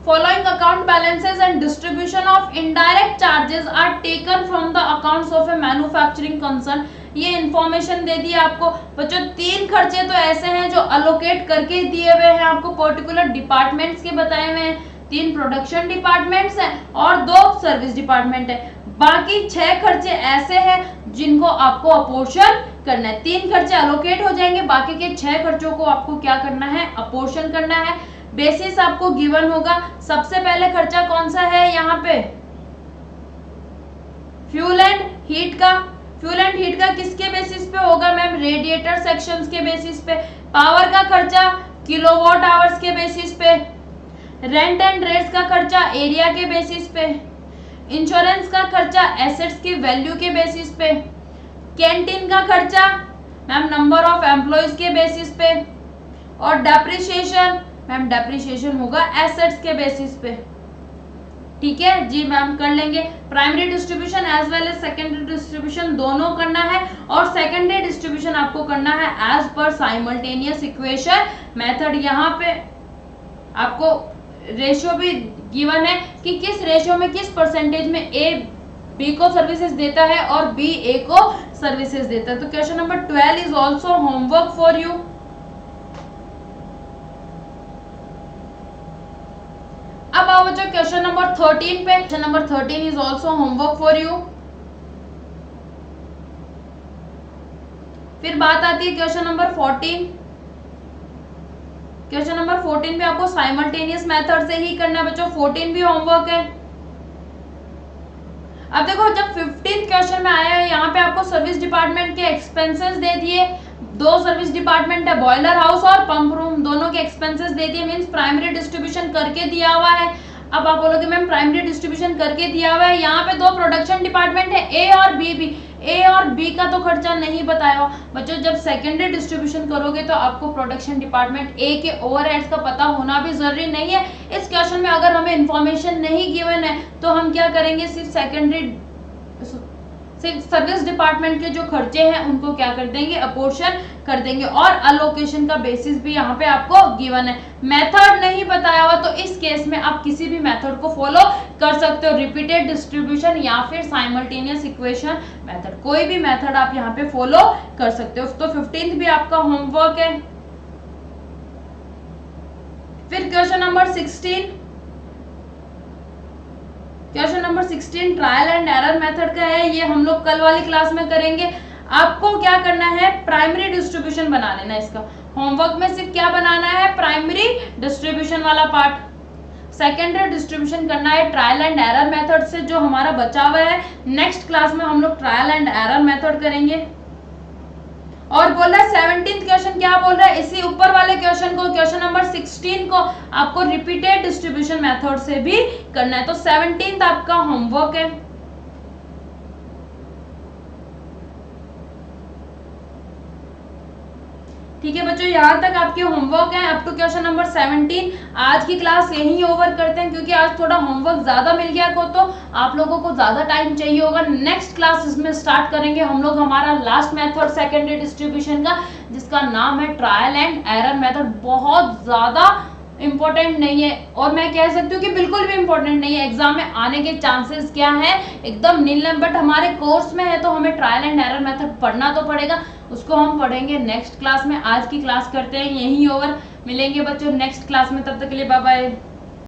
Following account balances and distribution of indirect charges are taken from the accounts of a manufacturing concern. ये इंफॉर्मेशन दे दी आपको बच्चों। 3 खर्चे तो ऐसे हैं जो अलोकेट करके दिए हुए हैं आपको, पर्टिकुलर डिपार्टमेंट्स के बताए हुए हैं। 3 प्रोडक्शन डिपार्टमेंट्स हैं और 2 सर्विस डिपार्टमेंट है। बाकी 6 खर्चे ऐसे हैं जिनको आपको अपोर्शन करना है। 3 खर्चे अलोकेट हो जाएंगे, बाकी के 6 खर्चों को आपको क्या करना है अपोर्शन करना है। बेसिस आपको गिवन होगा। सबसे पहले खर्चा कौन सा है यहाँ पे फ्यूल एंड हीट का। फ्यूल एंड हीट का किसके बेसिस पे होगा मैम रेडिएटर सेक्शंस के बेसिस पे। पावर का खर्चा किलोवाट आवर्स के बेसिस पे। रेंट एंड रेट्स का खर्चा एरिया के बेसिस पे। इंश्योरेंस का खर्चा एसेट्स की वैल्यू के बेसिस पे। कैंटीन का खर्चा मैम नंबर ऑफ एम्प्लॉयज के बेसिस पे। और डेप्रिसिएशन मैम डेप्रिसिएशन होगा एसेट्स के बेसिस पे। ठीक है जी मैम कर लेंगे। Primary distribution as well as secondary distribution दोनों करना है और सेकेंडरी डिस्ट्रीब्यूशन आपको करना है as per simultaneous equation method. यहाँ पे आपको रेशियो भी गिवन है कि किस रेशियो में किस परसेंटेज में ए बी को सर्विसेज देता है और बी ए को सर्विसेज देता है। तो question number 12 is also homework for you. अब आओ बच्चों क्वेश्चन नंबर 13 पे। Question number 13 is also homework for you. फिर बात आती है क्वेश्चन नंबर 14। क्वेश्चन नंबर 14 पे आपको साइमल्टेनियस मेथड से ही करना है बच्चों। 14 भी होमवर्क है। अब देखो जब 15th क्वेश्चन में आया है यहाँ पे आपको सर्विस डिपार्टमेंट के एक्सपेंसेस दे दिए। 2 सर्विस डिपार्टमेंट है बॉयलर हाउस और पंप रूम, दोनों के एक्सपेंसेस दे दिए। मींस प्राइमरी डिस्ट्रीब्यूशन करके दिया हुआ है। अब आप बोलोगे मैम प्राइमरी डिस्ट्रीब्यूशन करके दिया हुआ है, यहाँ पे 2 प्रोडक्शन डिपार्टमेंट है ए और बी भी। ए और बी का तो खर्चा नहीं बताया हुआ बच्चों। जब सेकेंडरी डिस्ट्रीब्यूशन करोगे तो आपको प्रोडक्शन डिपार्टमेंट ए के ओवरहेड्स का पता होना भी जरूरी नहीं है। इस क्वेश्चन में अगर हमें इंफॉर्मेशन नहीं गिवन है तो हम क्या करेंगे सिर्फ सर्विस डिपार्टमेंट के जो खर्चे हैं उनको क्या कर देंगे अपोर्शन कर देंगे। और अलोकेशन का बेसिस भी यहाँ पे आपको गिवन है। मेथड नहीं बताया हुआ तो इस केस में आप किसी भी मेथड को फॉलो कर सकते हो, रिपीटेड डिस्ट्रीब्यूशन या फिर साइमल्टेनियस इक्वेशन मेथड, कोई भी मेथड आप यहाँ पे फॉलो कर सकते हो। तो 15th भी आपका होमवर्क है। फिर question number 16। Question number 16 trial and error method का है। ये हम लोग कल वाली क्लास में करेंगे। आपको क्या करना है प्राइमरी डिस्ट्रीब्यूशन बना लेना। इसका होमवर्क में सिर्फ क्या बनाना है प्राइमरी डिस्ट्रीब्यूशन वाला पार्ट। सेकेंडरी डिस्ट्रीब्यूशन करना है ट्रायल एंड एरर मेथड से जो हमारा बचा हुआ है। नेक्स्ट क्लास में हम लोग ट्रायल एंड एरर मेथड करेंगे। और बोल रहा है 17th क्वेश्चन क्या बोल रहा है, इसी ऊपर वाले क्वेश्चन को क्वेश्चन नंबर 16 को आपको रिपीटेड डिस्ट्रीब्यूशन मेथड से भी करना है। तो 17th आपका होमवर्क है। ठीक है बच्चों, यहाँ तक आपके होमवर्क है अप टू क्वेश्चन नंबर 17। आज की क्लास यहीं ओवर करते हैं क्योंकि आज थोड़ा होमवर्क ज्यादा मिल गया को, तो आप लोगों को ज्यादा टाइम चाहिए होगा। नेक्स्ट क्लास इसमें स्टार्ट करेंगे हम लोग हमारा लास्ट मेथड सेकेंडरी डिस्ट्रीब्यूशन का, जिसका नाम है ट्रायल एंड एरर मेथड। बहुत ज्यादा इंपॉर्टेंट नहीं है और मैं कह सकती हूँ कि बिल्कुल भी इंपॉर्टेंट नहीं है। एग्जाम में आने के चांसेस क्या है एकदम नील है, बट हमारे कोर्स में है तो हमें ट्रायल एंड एरर मेथड पढ़ना तो पड़ेगा। उसको हम पढ़ेंगे नेक्स्ट क्लास में। आज की क्लास करते हैं यहीं ओवर। मिलेंगे बच्चों नेक्स्ट क्लास में, तब तक के लिए बाय बाय।